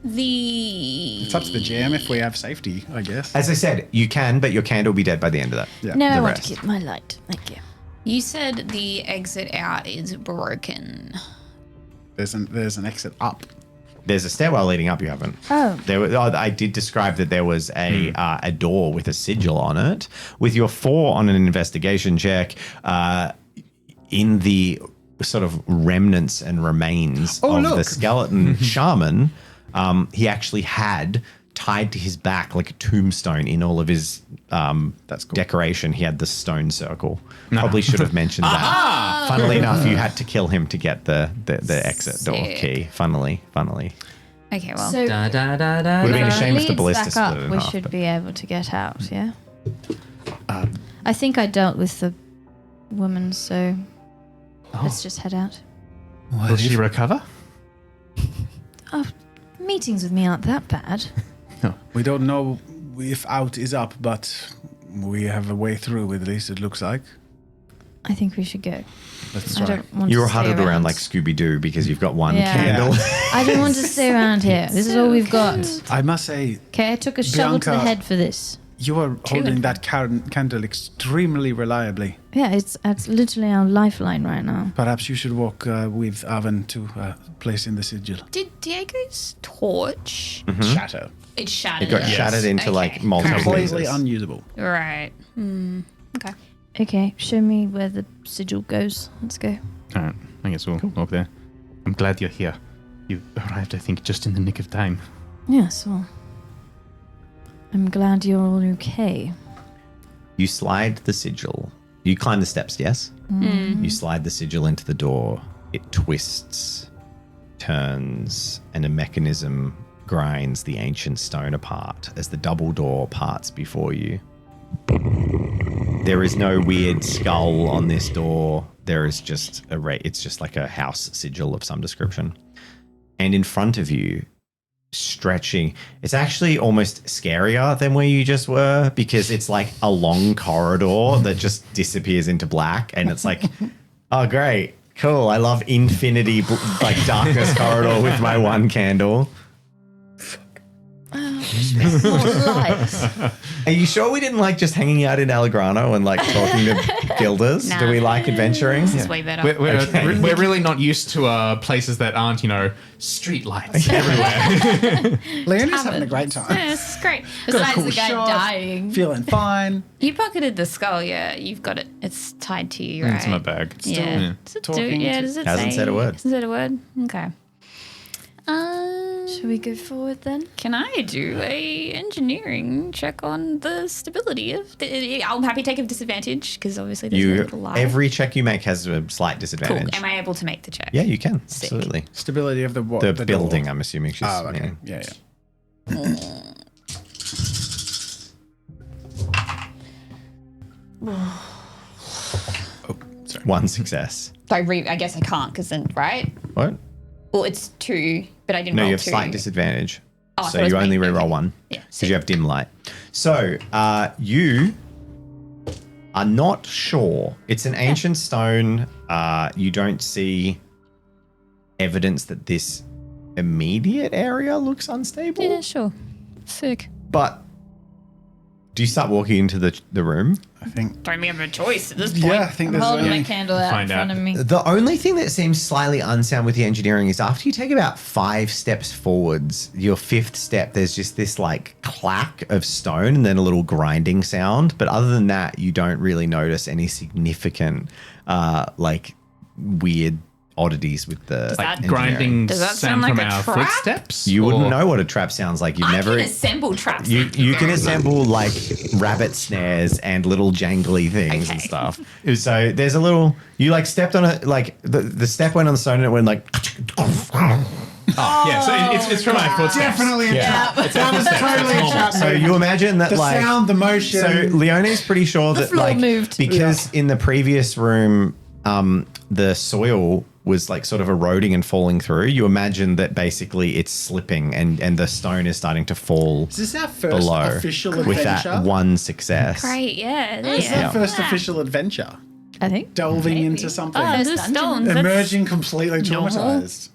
It's up to the GM if we have safety, I guess. As I said, you can, but your candle will be dead by the end of that. Yeah. No, I the want rest. to keep my light. Thank you. You said the exit out is broken. There's an exit up. There's a stairwell leading up. You haven't. Oh. I did describe that there was a door with a sigil on it. With your 4 on an investigation check, in the sort of remnants and remains of the look. skeleton shaman, he actually had tied to his back like a tombstone in all of his That's cool. decoration. He had the stone circle. Probably should have mentioned that. Funnily enough, you had to kill him to get the exit door Sick. key. Funnily. Okay, well. So Da da da da. Would have been a if it shame if the leads ballista back split up, it in we half, should but- be able to get out, yeah? I think I dealt with the woman, so let's just head out. Will she recover? Oh, meetings with me aren't that bad. We don't know if out is up, but we have a way through. At least it looks like. I think we should go. Let's I try. don't want You to were stay huddled around around like Scooby Doo because you've got one Yeah. candle. I don't want to stay around here. This is all we've got. I must say, Okay, I took a shovel to the Bianca- head for this. you are holding that candle extremely reliably. Yeah, it's literally our lifeline right now. Perhaps you should walk with Avon to place in the sigil. Did Diego's torch? Shatter. It shattered. It got shattered into like multiple Completely pieces. unusable. Right. Okay. Okay, show me where the sigil goes. Let's go. All right, I guess we'll walk there. I'm glad you're here. You arrived, I think, just in the nick of time. Yes, well, I'm glad you're all okay. You slide the sigil. You climb the steps, yes? You slide the sigil into the door. It twists, turns, and a mechanism grinds the ancient stone apart as the double door parts before you. There is no weird skull on this door. There is just it's just like a house sigil of some description. And in front of you stretching. It's actually almost scarier than where you just were because it's like a long corridor that just disappears into black, and it's like, oh great, cool. I love infinity like darkness corridor with my one candle. More lights. Are you sure we didn't like just hanging out in Allegrano and like talking to guilders? Nah. Do we like adventuring? This is way better. We're really not used to places that aren't, street lights everywhere. Leonie's having a great time. Yeah, this is great. Got a Besides cool the guy shot, dying. Feeling fine. You pocketed the skull, yeah. You've got it. It's tied to you, right? It's in my bag. Yeah. Does it do? talking Yeah, to- does it Hasn't say? said a word. Hasn't said a word? Okay. Should we go forward then? Can I do a engineering check on the stability of I'm happy to take a disadvantage because obviously there's no little light. Every check you make has a slight Cool. disadvantage. Am I able to make the check? Yeah, you can. Sick. Absolutely. Stability of the what? The, door. building, I'm assuming. She's, Oh, okay. Yeah. One success. So I guess I can't because then, right? What? Well, it's 2, but I didn't No, roll you have 2. slight disadvantage. Oh, I so thought it was you only me. reroll Okay. one. Yeah, Because you have dim light. So you are not sure. It's an ancient stone. You don't see evidence that this immediate area looks unstable. Yeah, sure. Sick. But do you start walking into the room? I think. Don't we have a choice at this point? Yeah, I think there's Holding only. my candle out in Find front out. of me. The only thing that seems slightly unsound with the engineering is after you take about 5 steps forwards, your 5th step, there's just this like clack of stone and then a little grinding sound. But other than that, you don't really notice any significant like weird oddities with the that engineering. Grinding Does that sound sound like from a our trap? footsteps? You wouldn't or- know what a trap sounds like. You've I never. can assemble traps. You can assemble like rabbit snares and little jangly things and Okay. stuff. So there's a little. You like stepped on it, like the step went on the stone and it went like. Yeah, so it's from our footsteps. Definitely a trap. That was totally a trap. So you imagine that the like sound, the motion. So Leonie's pretty sure that floor like moved. because in the previous room, the soil was like sort of eroding and falling through. You imagine that basically it's slipping and the stone is starting to fall Is this our first below official with adventure? that one success. Great, yeah. This is yeah. our first official adventure. I think. Delving Maybe. into something. Oh, the Dungeon. stones. that's- Emerging completely traumatized.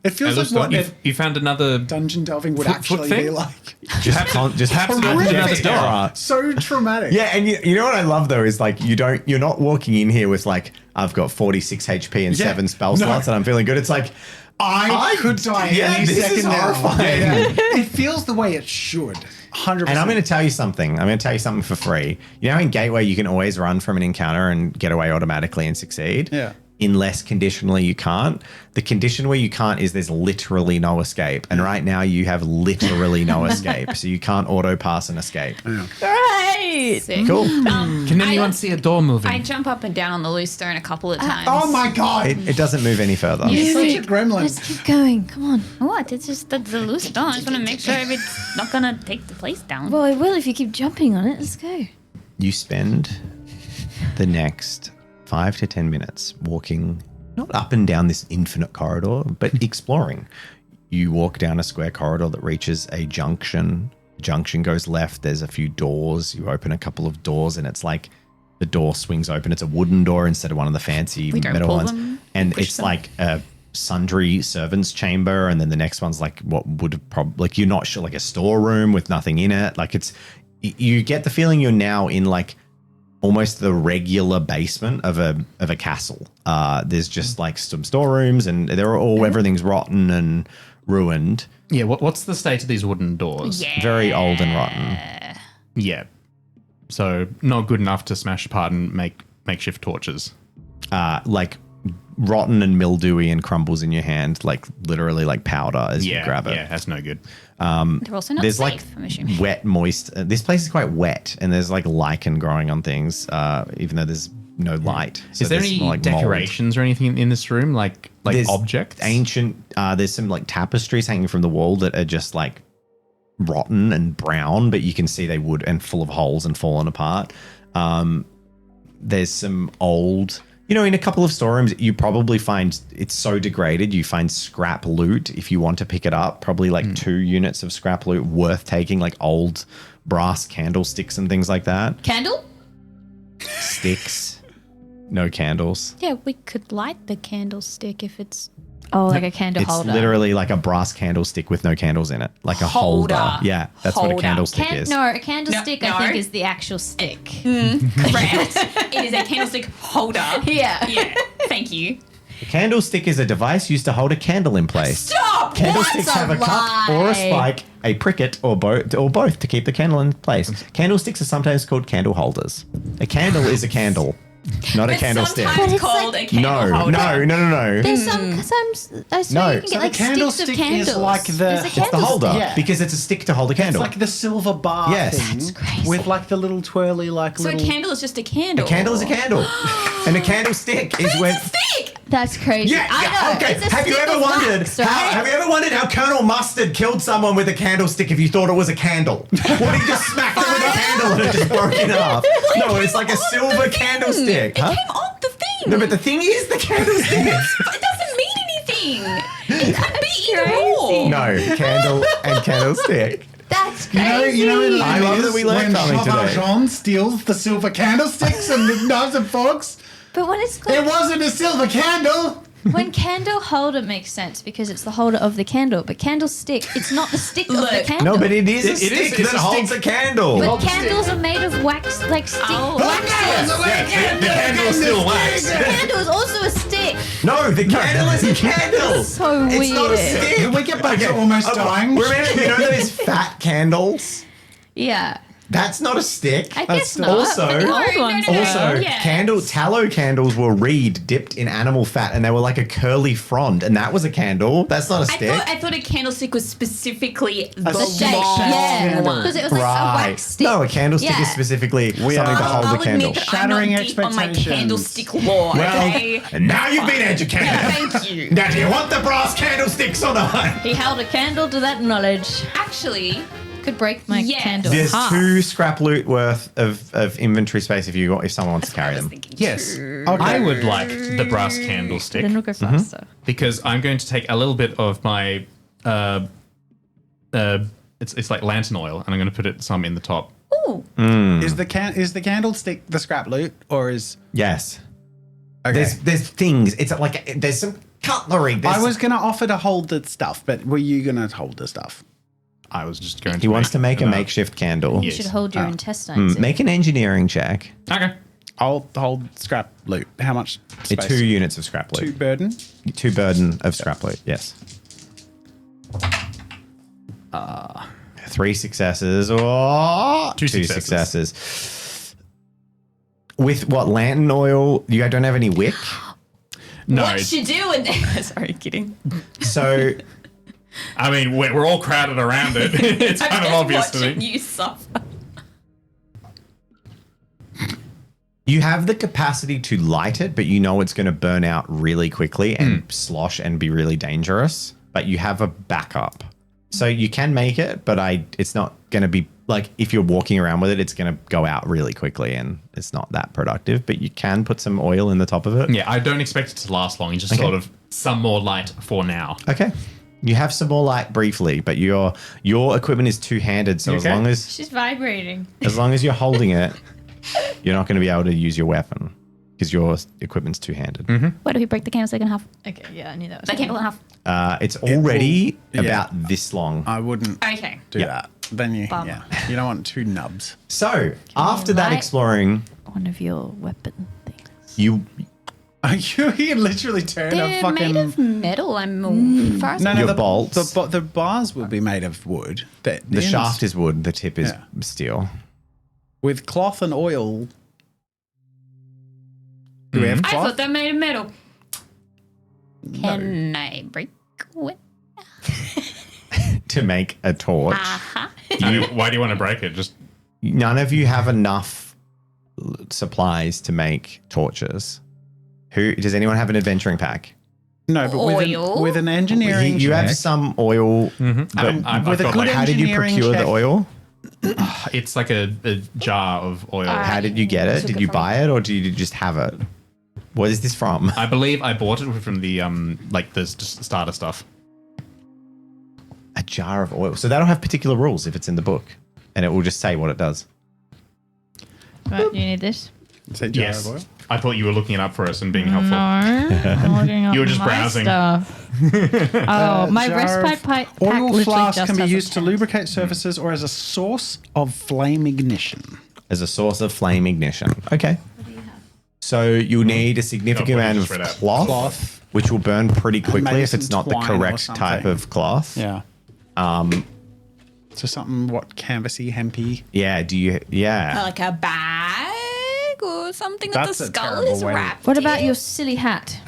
It feels like what you found another. dungeon delving would Foot actually thing? be like. Just perhaps Horrific. another door. terror. So traumatic. Yeah, and you know what I love though is like you're not walking in here with like I've got 46 HP and Yeah. 7 spell No. slots and I'm feeling good. It's like I could die yeah, any this is second now. horrifying. Yeah. It feels the way it should. 100%. And I'm going to tell you something. I'm going to tell you something for free. You know, in Gateway, you can always run from an encounter and get away automatically and succeed. Yeah. Unless conditionally you can't. The condition where you can't is there's literally no escape. And right now you have literally no escape. So you can't auto pass an escape. Right. Sick. Cool. Can anyone see a door moving? I jump up and down on the loose stone a couple of times. Oh my god. It doesn't move any further. You're such a Let's gremlin. keep going. Come on. What? It's just the loose stone. I just want to make sure it's not going to take the place down. Well, I will if you keep jumping on it. Let's go. You spend the next 5 to 10 minutes walking, not up and down this infinite corridor, but exploring. You walk down a square corridor that reaches a junction. Junction goes left. There's a few doors. You open a couple of doors, and it's like the door swings open. It's a wooden door instead of one of the fancy We don't metal pull ones. them, And push it's them. like a sundry servants chamber, and then the next one's like what would probably like you're not sure, like a storeroom with nothing in it. Like it's you get the feeling you're now in like almost the regular basement of a castle. There's just like some storerooms, and they're all everything's rotten and ruined. Yeah, what's the state of these wooden doors? Yeah. Very old and rotten. Yeah. So not good enough to smash apart and make makeshift torches. Like rotten and mildewy and crumbles in your hand, like literally like powder as you grab it. Yeah, that's no good. They're also not There's safe, like I'm assuming. wet, moist. This place is quite wet, and there's like lichen growing on things, even though there's no light. So Is there there's any more, like, mold. decorations or anything in this room, like There's objects? Ancient. There's some like tapestries hanging from the wall that are just like rotten and brown, but you can see they would and full of holes and fallen apart. There's some old. You know, in a couple of storerooms, you probably find it's so degraded. You find scrap loot if you want to pick it up. Probably like 2 units of scrap loot worth taking, like old brass candlesticks and things like that. Candle? Sticks, no candles. Yeah, we could light the candlestick if it's... Oh, like a candle It's holder. literally like a brass candlestick with no candles in it, like a holder. Yeah, that's what a Holder. candlestick is. No, a candlestick No. I think is the actual stick. Correct. It is a candlestick holder. Yeah. Yeah, thank you. A candlestick is a device used to hold a candle in place. Stop! Candlesticks That's a have a cup or a lie. spike, a pricket, or both to keep the candle in place. Candlesticks are sometimes called candle holders. A candle is a candle, not a candlestick. Sometimes it's called a candle No, holder. no. There's some I swear No. you can So get the like sticks of candlestick candles. is like the- There's a It's It's the holder candlestick. Yeah. because it's a stick to hold a It's candle. like the silver bar Yes. thing That's crazy. with like the little twirly like So little. a candle is just a candle. A candle is a candle, and a candlestick is when. Stick! That's crazy. Yeah, I know. okay. It's a Have you stick ever of wondered? wax, right? Have you ever wondered how Colonel Mustard killed someone with a candlestick if you thought it was a candle? What, he just smacked it with a handle and it just broke in half? No, it's like a silver candlestick. Huh? It came on the thing. No, but the thing is the candlestick. It doesn't mean anything. It could be either or. No, candle and candlestick. That's crazy. You know in I love that we learned when something Jean today. Valjean steals the silver candlesticks and the knives and forks. But when it's It wasn't a silver candle. when candle holder makes sense because it's the holder of the candle, but candlestick, it's not the stick of the Look. candle. No, but it is a It is- stick it's that a holds stick. a candle. But candles are made of wax, like stick. Oh. The candle is still wax. The candle is also a stick. No, the candle is a candle. So It's not a weird. stick. Can we get back to almost dying? Remember, you know those fat candles? Yeah. That's not a stick. I guess not. Also, But the old ones no, no. also, Yes. tallow candles were reed dipped in animal fat, and they were like a curly frond, and that was a candle. That's not a stick. I thought a candlestick was specifically the shape, long yeah. one. Because it was like a Right. wax stick. No, a candlestick Yeah. is specifically something to hold I'll the candle. admit that Shattering I'm not deep on my expectations. candlestick lore, okay? And now you've been educated. Thank you. Now, do you want the brass candlesticks or not? He held a candle to that knowledge. Actually, Could break my Yes. candle. There's half. 2 scrap loot worth of inventory space if someone wants to carry I was them. thinking Yes, too. I would like the brass candlestick Then we'll go faster. because I'm going to take a little bit of my it's like lantern oil, and I'm going to put it some in the top. Ooh. Is the candlestick the scrap loot or is Yes. okay? There's things. It's like there's some cutlery. I was gonna offer to hold the stuff, but were you gonna hold the stuff? I was just going to. He wants to make a another- makeshift candle. You Yes. should hold your intestines. in. Make an engineering check. Okay. I'll hold scrap loot. How much space? 2 units of scrap 2 loot. burden. 2 burden of scrap loot. Yes. 3 successes or 2 2 successes. successes. With what, lantern oil? You don't have any wick? No, What you doing there? Sorry, kidding. So I mean we're all crowded around it. It's I'm kind of just obvious to watching me. you suffer. you have the capacity to light it, but you know it's going to burn out really quickly and slosh and be really dangerous. But you have a backup. So you can make it, but it's not going to be like if you're walking around with it, it's going to go out really quickly and it's not that productive. But you can put some oil in the top of it. Yeah, I don't expect it to last long. It's just sort of some more light for now. Okay. You have some more light briefly, but your equipment is two-handed. So Okay. She's vibrating. as long as you're holding it, you're not going to be able to use your weapon because your equipment's two-handed. Why do we break the candlestick in half? Okay, yeah, I knew that was The candle in half. It's already yeah. about this long. I wouldn't Okay. do that. Then you don't want 2 nubs. So after that light- exploring, one of your weapon things. you You literally turn a They're fucking. made of metal. I'm as far as No, Your the bolts. The bars will be made of wood. the ends- shaft is wood, the tip is Yeah. steel. with cloth and oil. Do we have I cloth? thought they're made of metal. Can I break it? To make a torch. Uh-huh. I mean, why do you want to break it? Just None of you have enough supplies to make torches. Who does anyone have an adventuring pack? No, but Oil? with an engineering You have check, some oil. But I've with a got good like, how did you engineering procure check- the oil? it's like a jar of oil. How did you get it? took Did it you from- buy it or did you just have it? What is this from? I believe I bought it from the the starter stuff. A jar of oil. So that'll have particular rules if it's in the book, and it will just say what it does. Right, you need this? Say jar Yes. of oil. I thought you were looking it up for us and being helpful. No, I'm looking up You were just my browsing. Stuff. Oh, my Jar respite of pack Oil literally flask just can be has a used to tab. lubricate surfaces or as a source of flame ignition. As a source of flame ignition. Okay. So you'll need a significant Oh, what amount you of just read out. Cloth. which will burn pretty quickly maybe if it's some not the twine or correct something. type of cloth. Yeah. So something, canvasy, hempy. Yeah. Do you? Yeah. Like a bag or something That's that a the skull terrible is way. wrapped What about in? your silly hat?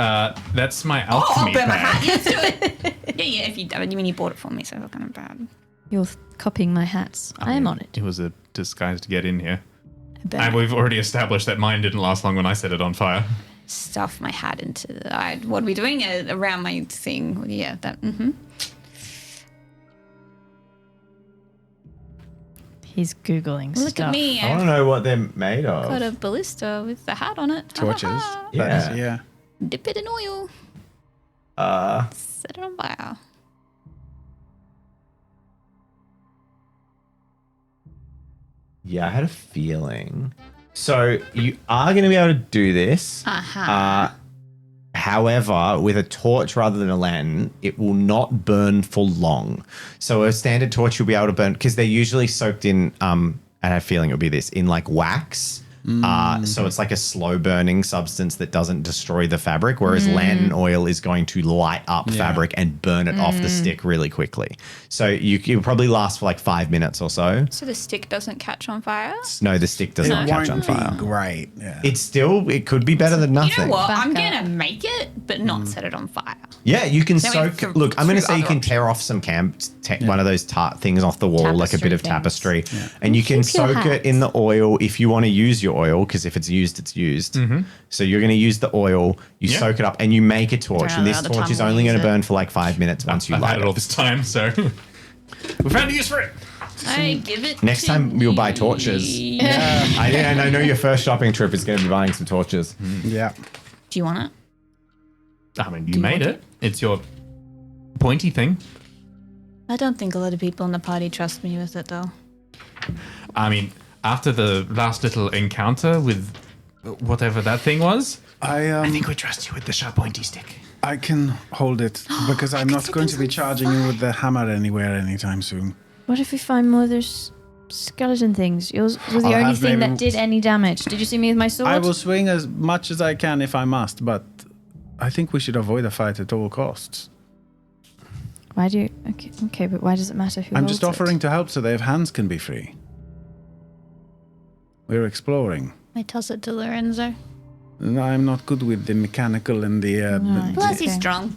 That's my Oh, I'll alchemy burn my bag. hat. Yeah, let's do it. Yeah. If you mean you bought it for me, so it's kind of bad. You're copying my hats. I am on it. It was a disguise to get in here. I burn And we've already established that mine didn't last long when I set it on fire. stuff my hat into the. What are we doing around my thing? Yeah, that. He's Googling Look stuff. at me. I want to I've know what they're made of. got a ballista with the hat on it. Torches. Yeah. Yeah. Dip it in oil. Set it on fire. Yeah, I had a feeling. So you are going to be able to do this. However, with a torch rather than a lantern, it will not burn for long. So a standard torch you'll be able to burn because they're usually soaked in. I had a feeling it would be this in like wax. So it's like a slow burning substance that doesn't destroy the fabric, whereas lantern oil is going to light up fabric and burn it off the stick really quickly. So it'll probably last for like 5 minutes or so. So the stick doesn't catch on fire? No, the stick does not catch on Won't be fire. great. Yeah. It could be better than nothing. You know what? I'm Backup. going to make it, but not set it on fire. Yeah, you can Then we soak. threw- Look, I'm going to threw say you other can tear off some one of those things off the wall, like a bit of Tapestry tapestry, and you can Keep your soak it in the oil if you want to use your oil, because if it's used, it's used. So you're going to use the oil, you Yeah. soak it up, and you make a torch. Don't And know this the other torch is time we'll only going use to it. burn for like 5 minutes once you I've light had it all it. this time, so we found a use for it. I give it Next to time you'll buy me. torches. And I know your first shopping trip is going to be buying some torches. Yeah. Do you want it? I mean, you made it. It's your pointy thing. I don't think a lot of people in the party trust me with it, though. I mean, after the last little encounter with whatever that thing was, I think we trust you with the sharp pointy stick. I can hold it because I'm not going to be charging you with the hammer anywhere anytime soon. What if we find more of those skeleton things? Yours was the I'll only have thing maybe- that did any damage. Did you see me with my sword? I will swing as much as I can if I must, but I think we should avoid a fight at all costs. Why do you? Okay, but why does it matter who? I'm holds just offering to help so their hands can be free. We're exploring. I toss it to Lorenzo. And I'm not good with the mechanical and the. Right. Plus, he's Okay. strong.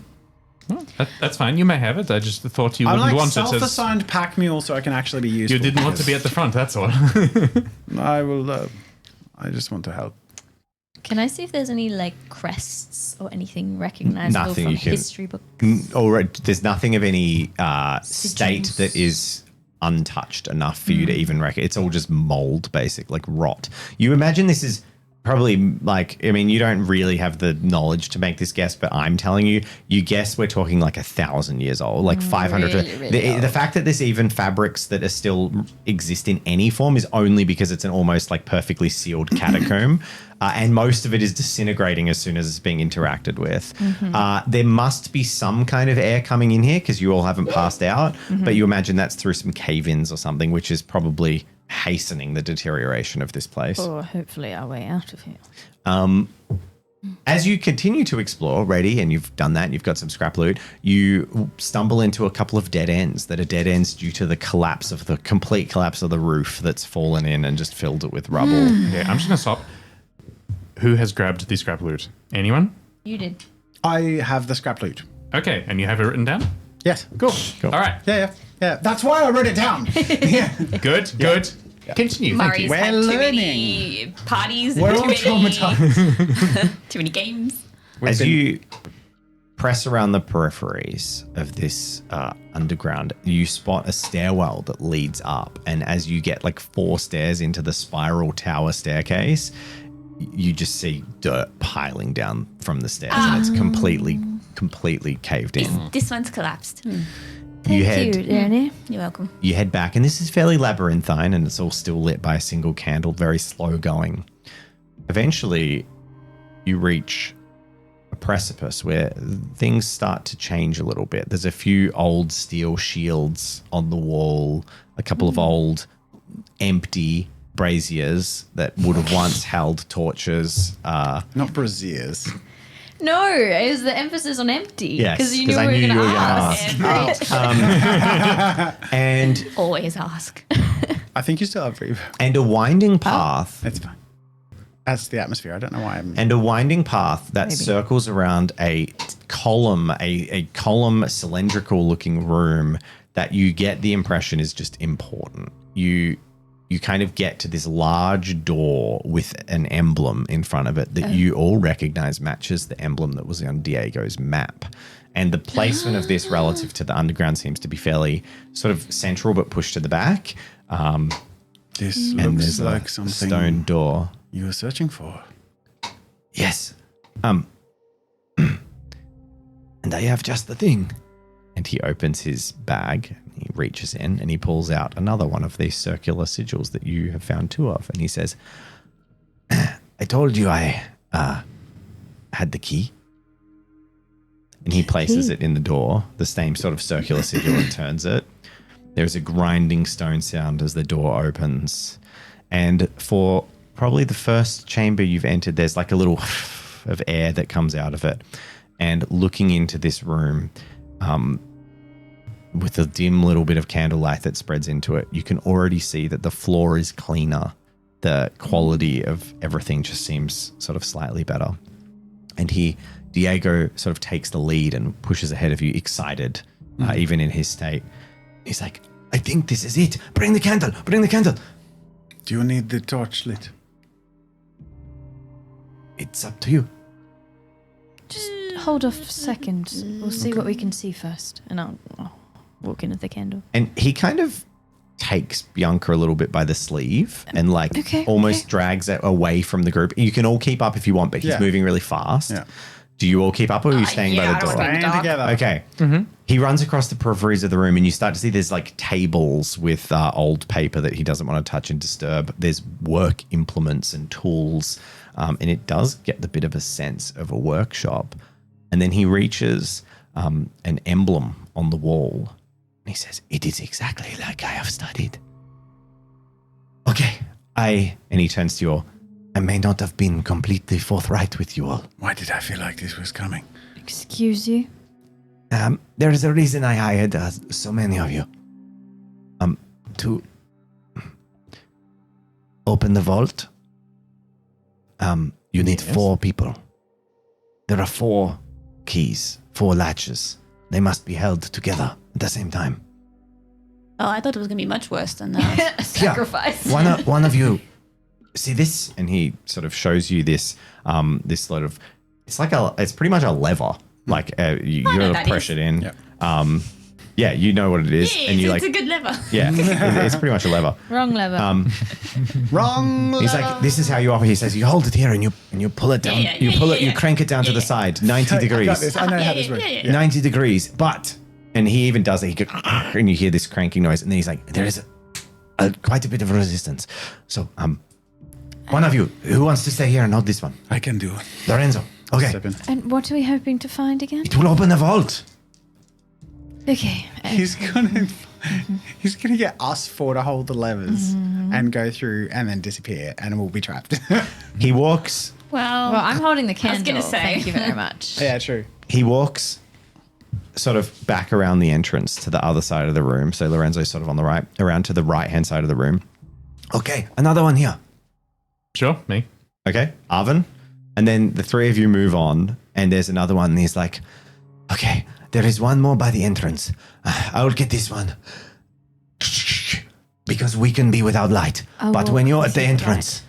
Well, that's fine. You may have it. I just thought you I'm wouldn't like want it as self-assigned pack mule, so I can actually be useful. you didn't want to be at the front. That's all. I will. I just want to help. Can I see if there's any like crests or anything recognizable Nothing from you can- history books? There's nothing of any state Sigils. that is untouched enough for you to even reckon. It's all just mold, basic, like rot. You imagine this is probably like, I mean, you don't really have the knowledge to make this guess, but I'm telling you, you guess we're talking like 1,000 years old, like 500. The fact that there's even fabrics that are still exist in any form is only because it's an almost like perfectly sealed catacomb. And most of it is disintegrating as soon as it's being interacted with. There must be some kind of air coming in here because you all haven't passed out, but you imagine that's through some cave-ins or something, which is probably hastening the deterioration of this place. Or hopefully our way out of here. As you continue to explore, ready, and you've done that, and you've got some scrap loot, you stumble into a couple of dead ends that are dead ends due to the complete collapse of the roof that's fallen in and just filled it with rubble. Okay, I'm just gonna stop. Who has grabbed the scrap loot? Anyone? You did. I have the scrap loot. Okay, and you have it written down? Yes. Cool. All right. Yeah. That's why I wrote it down. Yeah. Good. Good. Continue. Thank you. Murray's had We're too many parties. We're and all too many, traumatized. too many games. As you press around the peripheries of this underground, you spot a stairwell that leads up. And as you get like 4 stairs into the spiral tower staircase, you just see dirt piling down from the stairs, and it's completely caved in. This one's collapsed. Thank you, Danny. You're welcome. You head back, and this is fairly labyrinthine, and it's all still lit by a single candle, very slow going. Eventually, you reach a precipice where things start to change a little bit. There's a few old steel shields on the wall, a couple of old empty braziers that would have once held torches. Not braziers. No, it was the emphasis on empty. Yes, because you knew I we were knew going you to were gonna ask. And Always ask. I think you still have reverb. and a winding path. It's fine. That's the atmosphere. I don't know why I'm... And a winding path that circles around a column, a column cylindrical looking room that you get the impression is just important. You kind of get to this large door with an emblem in front of it that you all recognize matches the emblem that was on Diego's map. And the placement of this relative to the underground seems to be fairly sort of central but pushed to the back. This And looks there's like a something stone door. you were searching for. Yes. And I have just the thing. And he opens his bag, he reaches in and he pulls out another one of these circular sigils that you have found two of. And he says, I told you I had the key. and he places it in the door, the same sort of circular sigil, and turns it. There's a grinding stone sound as the door opens. And for probably the first chamber you've entered, there's like a little of air that comes out of it. And looking into this room, with a dim little bit of candlelight that spreads into it, you can already see that the floor is cleaner. The quality of everything just seems sort of slightly better. And Diego sort of takes the lead and pushes ahead of you, excited, even in his state. He's like, I think this is it. Bring the candle. Bring the candle. Do you need the torch lit? It's up to you. Just hold off a second. We'll see what we can see first. And I'll walk in with the candle. And he kind of takes Bianca a little bit by the sleeve and almost drags it away from the group. You can all keep up if you want, but he's moving really fast. Yeah. Do you all keep up or are you staying by the door? Staying together. Okay. Mm-hmm. He runs across the peripheries of the room and you start to see there's like tables with old paper that he doesn't want to touch and disturb. There's work implements and tools. And it does get the bit of a sense of a workshop. And then he reaches an emblem on the wall. And he says, it is exactly like I have studied. Okay. And he turns to you all. I may not have been completely forthright with you all. Why did I feel like this was coming? Excuse you? There is a reason I hired so many of you. To open the vault, you need 4 people. There are 4 keys, 4 latches. They must be held together at the same time. Oh, I thought it was going to be much worse than that. Sacrifice. Yeah. One of you. See this? And he sort of shows you this, this sort of, it's pretty much a lever. Like you're press it in. Yeah. Yeah, you know what it is. Yeah, and you it's a good lever. Yeah, it's pretty much a lever. Wrong lever. Wrong lever. He's like, this is how you operate. He says, you hold it here and you pull it down. You crank it down to the side, 90 degrees. I got this. I know how this works. 90 degrees. But, and he even does it. He goes, and you hear this cranking noise. And then he's like, there is quite a bit of resistance. So, one of you, who wants to stay here and hold this one? I can do it. Lorenzo. Okay. And what are we hoping to find again? It will open the vault. Okay. He's gonna get us 4 to hold the levers and go through and then disappear and we'll be trapped. He walks. Well, I'm holding the candle. gonna say. Thank you very much. Yeah, true. He walks sort of back around the entrance to the other side of the room. So Lorenzo's sort of on the right, around to the right-hand side of the room. Okay, another one here. Sure, me. Okay, Arvin. And then the 3 of you move on and there's another one and he's like, Okay, there is one more by the entrance. I will get this one. Because we can be without light. But when you're at the entrance,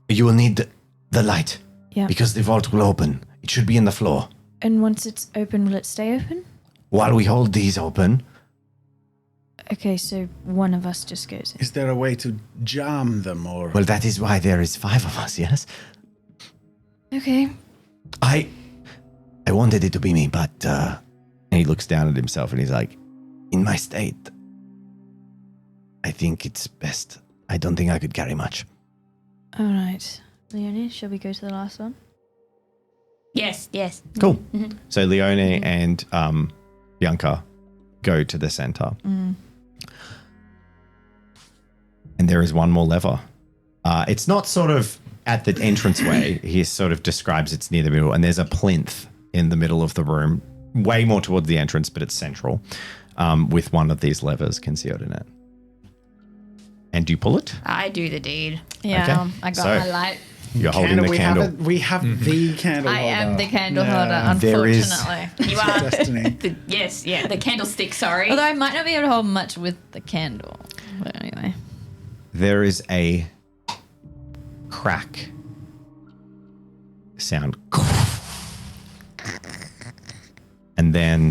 you will need the light. Yeah. Because the vault will open. It should be in the floor. And once it's open, will it stay open? While we hold these open. Okay, so one of us just goes in. Is there a way to jam them or? Well, that is why there is 5 of us, yes? Okay. I wanted it to be me, but And he looks down at himself and he's like, in my state, I think it's best. I don't think I could carry much. All right. Leonie, shall we go to the last one? Yes. cool. So Leone and Bianca go to the center. And there is one more lever. It's not sort of at the entranceway. He sort of describes it's near the middle. And there's a plinth in the middle of the room, way more towards the entrance, but it's central, with one of these levers concealed in it. And do you pull it? I do the deed. Yeah, Okay. I got So- my light. You're holding the candle. We have the candle holder. I am the candle holder, There is- unfortunately. You are. Destiny. The candlestick, sorry. Although I might not be able to hold much with the candle. But anyway. There is a crack sound. And then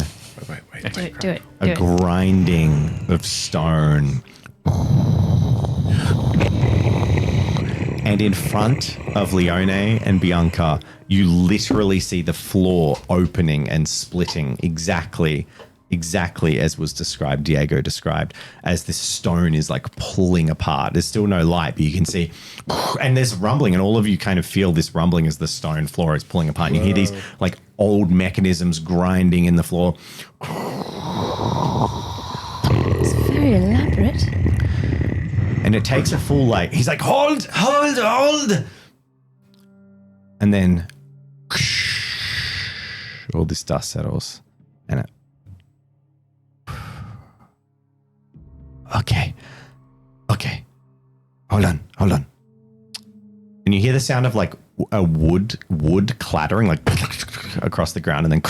Do it. a grinding of stone. And in front of Leone and Bianca, you literally see the floor opening and splitting exactly as was described, Diego described, as this stone is like pulling apart. There's still no light, but you can see, and there's rumbling, and all of you kind of feel this rumbling as the stone floor is pulling apart. And you hear these like old mechanisms grinding in the floor. It's very elaborate. And it takes a full like, he's like, hold. And then all this dust settles. And it, okay. Hold on. And you hear the sound of like a wood clattering like across the ground, and then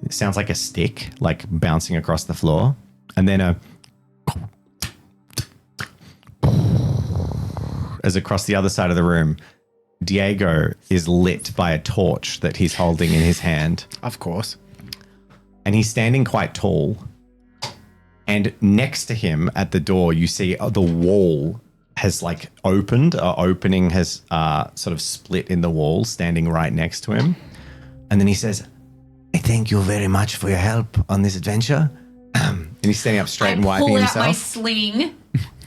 it sounds like a stick like bouncing across the floor. And then as across the other side of the room, Diego is lit by a torch that he's holding in his hand. Of course. And he's standing quite tall. And next to him at the door, you see the wall has like opened. Opening has sort of split in the wall, standing right next to him. And then he says, I thank you very much for your help on this adventure. and he's standing up straight and I wiping pull out himself. my sling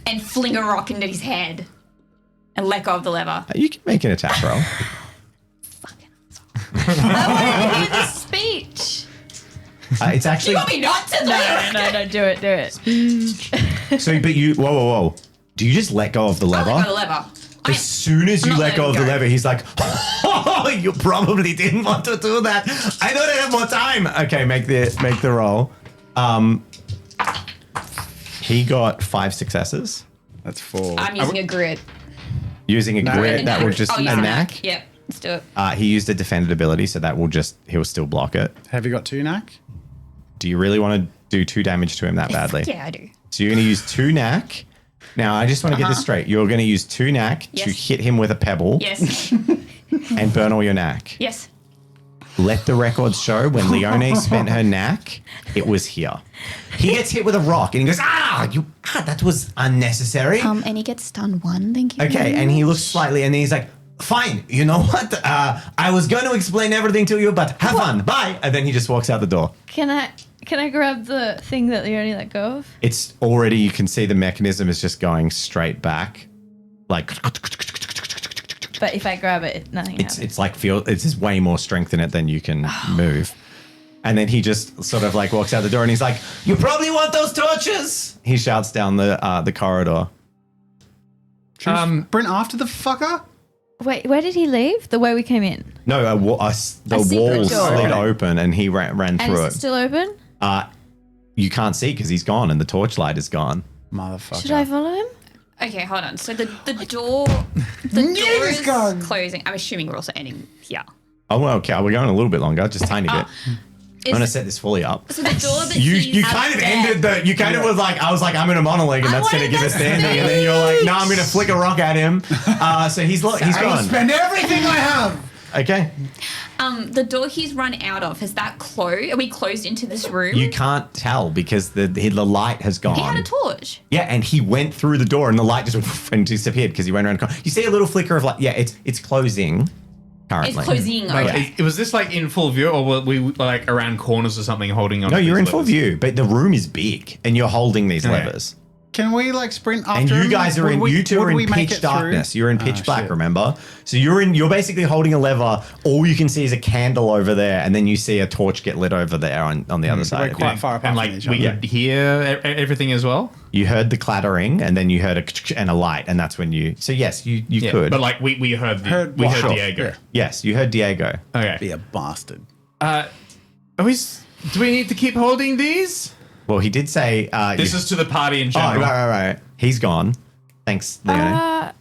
and fling a rock into his head and let go of the lever. You can make an attack roll. I want to hear the speech. It's actually You want me not to? No, do it. so. But you, whoa! Do you just let go of the lever? Let go of the lever. As soon as you I'm not let go of letting the go. lever, he's like, "Oh, you probably didn't want to do that. I don't have more time." Okay, make the roll. He got 5 successes. That's 4. I'm using a grit. Using a grit, that will just a use knack. Yep, let's do it. He used a defended ability, so that will just he'll still block it. Have you got 2 knack? Do you really want to do 2 damage to him that badly? Yeah, I do. So you're going to use 2 knack. Now I just want to get this straight. You're going to use 2 knack to Yes. hit him with a pebble Yes. and burn all your knack. Yes. Let the records show when Leone spent her knack, it was here. He gets hit with a rock and he goes, that was unnecessary. And he gets stunned 1, thank you. Okay, and he looks slightly, and then he's like, fine, you know what? I was going to explain everything to you, but have fun, bye. And then he just walks out the door. Can I grab the thing that Leonie let go of? It's already, you can see the mechanism is just going straight back. Like, But if I grab it, nothing happens. it's like, it's just way more strength in it than you can move. And then he just sort of like walks out the door and he's like, you probably want those torches. He shouts down the corridor. Sprint after the fucker? Wait, where did he leave? The way we came in. No, the secret wall door. slid open and he ran And through is it. it still open? You can't see because he's gone and the torchlight is gone. Motherfucker. Should I follow him? Okay, hold on. So the door is closing. I'm assuming we're also ending here. Oh, well, okay. We're going a little bit longer, just a tiny bit. I'm going to Is, set this fully up. so the door that You he's kind of upstairs- ended you kind of was like, I was like, I'm in a monologue and that's going to give us standing. And then you're like, no, I'm going to flick a rock at him. So he's I will gone. spend everything I have. Okay. The door he's run out of, has that closed? Are we closed into this room? You can't tell because the light has gone. He had a torch. Yeah, and he went through the door and the light just went and disappeared because he went around the corner. You see a little flicker of light. Yeah, it's closing currently. It's closing. Okay. Was this like in full view, or were we like around corners or something holding on? No, to you're these in full levers? view, but the room is big and you're holding these levers. Can we like sprint after And you him? guys are Would in. we- You two would are we in make pitch it through? darkness. You're in pitch black. shit. Remember, so you're basically holding a lever. All you can see is a candle over there, and then you see a torch get lit over there on the other side. We're of you. quite far apart And from like each we other. could hear everything as well. You heard the clattering, and then you heard a light, and that's when you. So yes, you could. But like we heard what? Sure. Diego. Yeah. Yes, you heard Diego. Okay. Be a bastard. Are we? Do we need to keep holding these? Well, he did say. This is to the party in Oh, general. right. He's gone. Thanks, Leonie.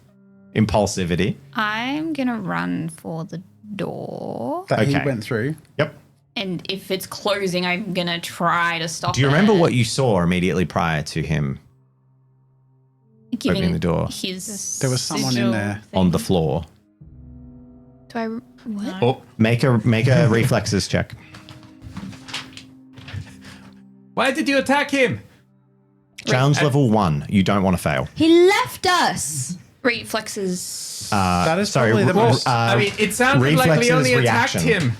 Impulsivity. I'm gonna run for the door, That he Okay. went through. Yep. and if it's closing, I'm gonna try to stop it. Do you remember what you saw immediately prior to him Giving opening the door? His There was someone in Sigil there. thing. on the floor? Do I? What? Oh, Make a reflexes check. why did you attack him? Challenge level 1. You don't want to fail. He left us. Reflexes. That is probably the most. I mean, it sounded like reflexes, Leonie attacked reaction. him.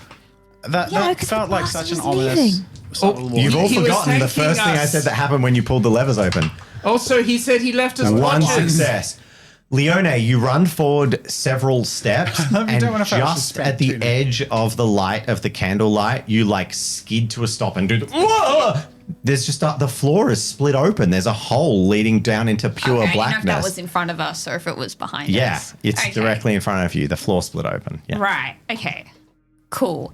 That Yeah, 'cause felt the like boss such an was ominous. leaving. subtle warning. You've all He was forgotten the tanking first thing I us. said that happened when you pulled the levers open. Also, he said he left us One watches. success. Leone, you run forward several steps, and don't wanna fail just suspense, at the do you? edge of the light of the candlelight, you like skid to a stop and do the. Whoa! There's just the floor is split open. There's a hole leading down into pure Okay, I didn't know if blackness. that was in front of us or if it was behind Yeah, us. it's Okay. directly in front of you. The floor split open. Yeah. Right. Okay. Cool.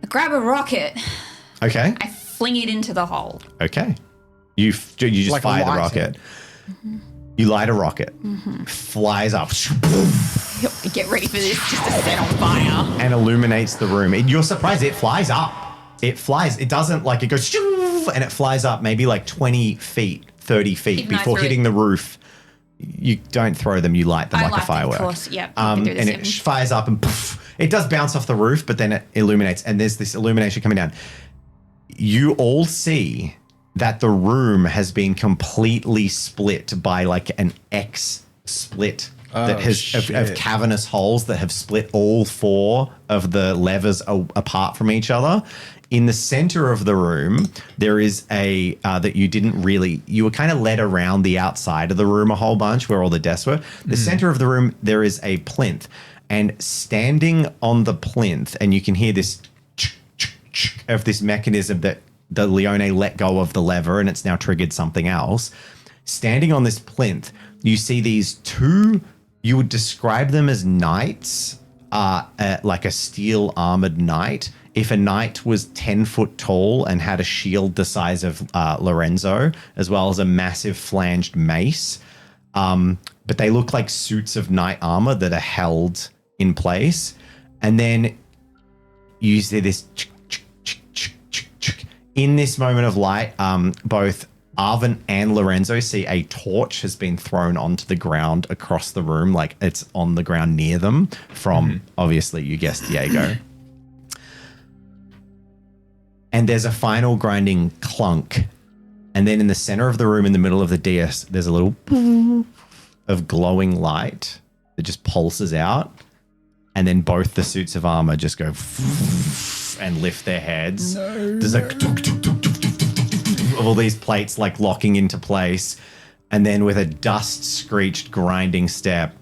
I grab a rocket. Okay. I fling it into the hole. Okay. You just Like fire the light rocket. it. You light a rocket. Flies up. Get ready for this just to set on fire. And illuminates the room. You're surprised it flies up. It flies. It doesn't like it goes and it flies up maybe like 20 feet, 30 feet Didn't I before throw hitting it? the roof. You don't throw them. You light them I like light a them, firework. of course. Yep, you can do this, and yep. it fires up and poof, it does bounce off the roof, but then it illuminates. And there's this illumination coming down. You all see that the room has been completely split by like an X split that has of shit. cavernous holes that have split all 4 of the levers apart from each other. In the center of the room, there is a that you were kind of led around the outside of the room a whole bunch where all the desks were. The center of the room, there is a plinth, and standing on the plinth, and you can hear this of this mechanism that the Leone let go of the lever and it's now triggered something else. Standing on this plinth, you see these 2, you would describe them as knights, like a steel armored knight. If a knight was 10 foot tall and had a shield the size of Lorenzo, as well as a massive flanged mace. But they look like suits of knight armor that are held in place. And then you see this in this moment of light, both Arvin and Lorenzo see a torch has been thrown onto the ground across the room, like it's on the ground near them from, obviously, you guessed Diego. And there's a final grinding clunk. And then in the center of the room, in the middle of the dais, there's a little of glowing light that just pulses out. And then both the suits of armor just go and lift their heads. There's like of all these plates like locking into place. And then with a dust screeched grinding step,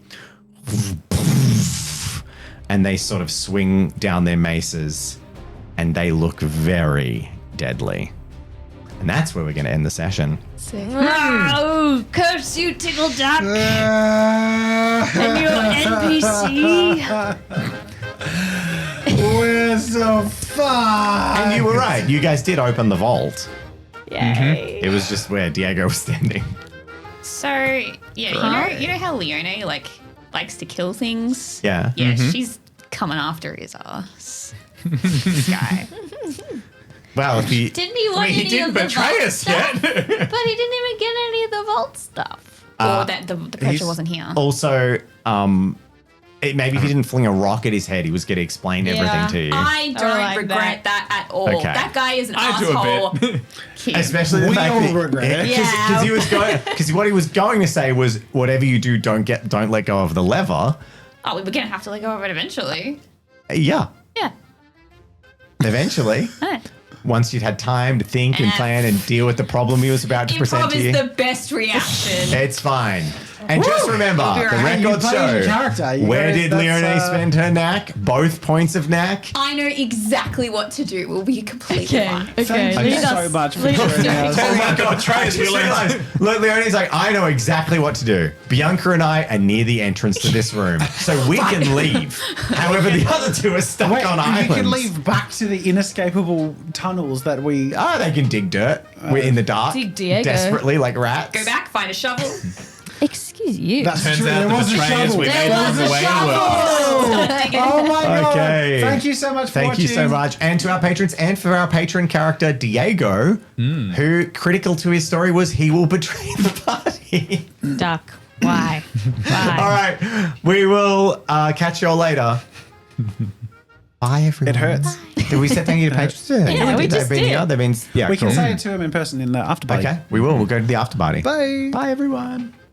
and they sort of swing down their maces and they look very deadly. And that's where we're going to end the session. Oh, curse you, Tickle Duck! And your NPC! We're so fucked. And you were right. You guys did open the vault. Yay. It was just where Diego was standing. So yeah, you know how Leone likes to kill things. Yeah. Yeah, she's coming after his ass. This guy. Well, if you Didn't he want He any didn't of the betray vault us stuff? yet. But he didn't even get any of the vault stuff. Or that the pressure wasn't here. also, maybe if he didn't fling a rock at his head, he was going to explain everything to you. I don't like regret that at all. Okay. That guy is an I do a asshole. bit. Especially the We fact all that regret it. Yeah. because what he was going to say was, whatever you do, don't let go of the lever. Oh, we were gonna have to let go of it eventually. Yeah, Yeah. eventually. Once you'd had time to think and plan and deal with the problem he was about to present Improv to you. is the best reaction. It's fine. And just remember, You'll be the right. You records played your show, character. You where guys- did that's, Leonie spend her knack? Both points of knack. I know exactly what to do. We'll be completely Okay. fine. Okay. Thank lead you so us- much for lead us joining to us. victory. Oh my God, Trey, I we just learned. realized, Leonie's like, I know exactly what to do. Bianca and I are near the entrance to this room, so we can leave. However, the other two are stuck Wait, on you islands. can leave back to the inescapable tunnels that we. Oh, they can dig dirt. We're in the dark. Dig Diego. Desperately, like rats. Go back, find a shovel. Excuse you. That's Turns true. out There the was a betrayers shovel. we There made was along the a way shovel. were. Oh my god! Okay. Thank you so much for Thank watching. you so much. And to our patrons and for our patron character, Diego, who, critical to his story, was he will betray the party. Duck. Why? Why? All right. We will catch you all later. Bye, everyone. It hurts. Did we say thank you to patrons? Yeah, we They've just been did. here. They've been, yeah, We can cool. say it to him in person in the after party. Okay, we will. We'll go to the after party. Bye. Bye, everyone.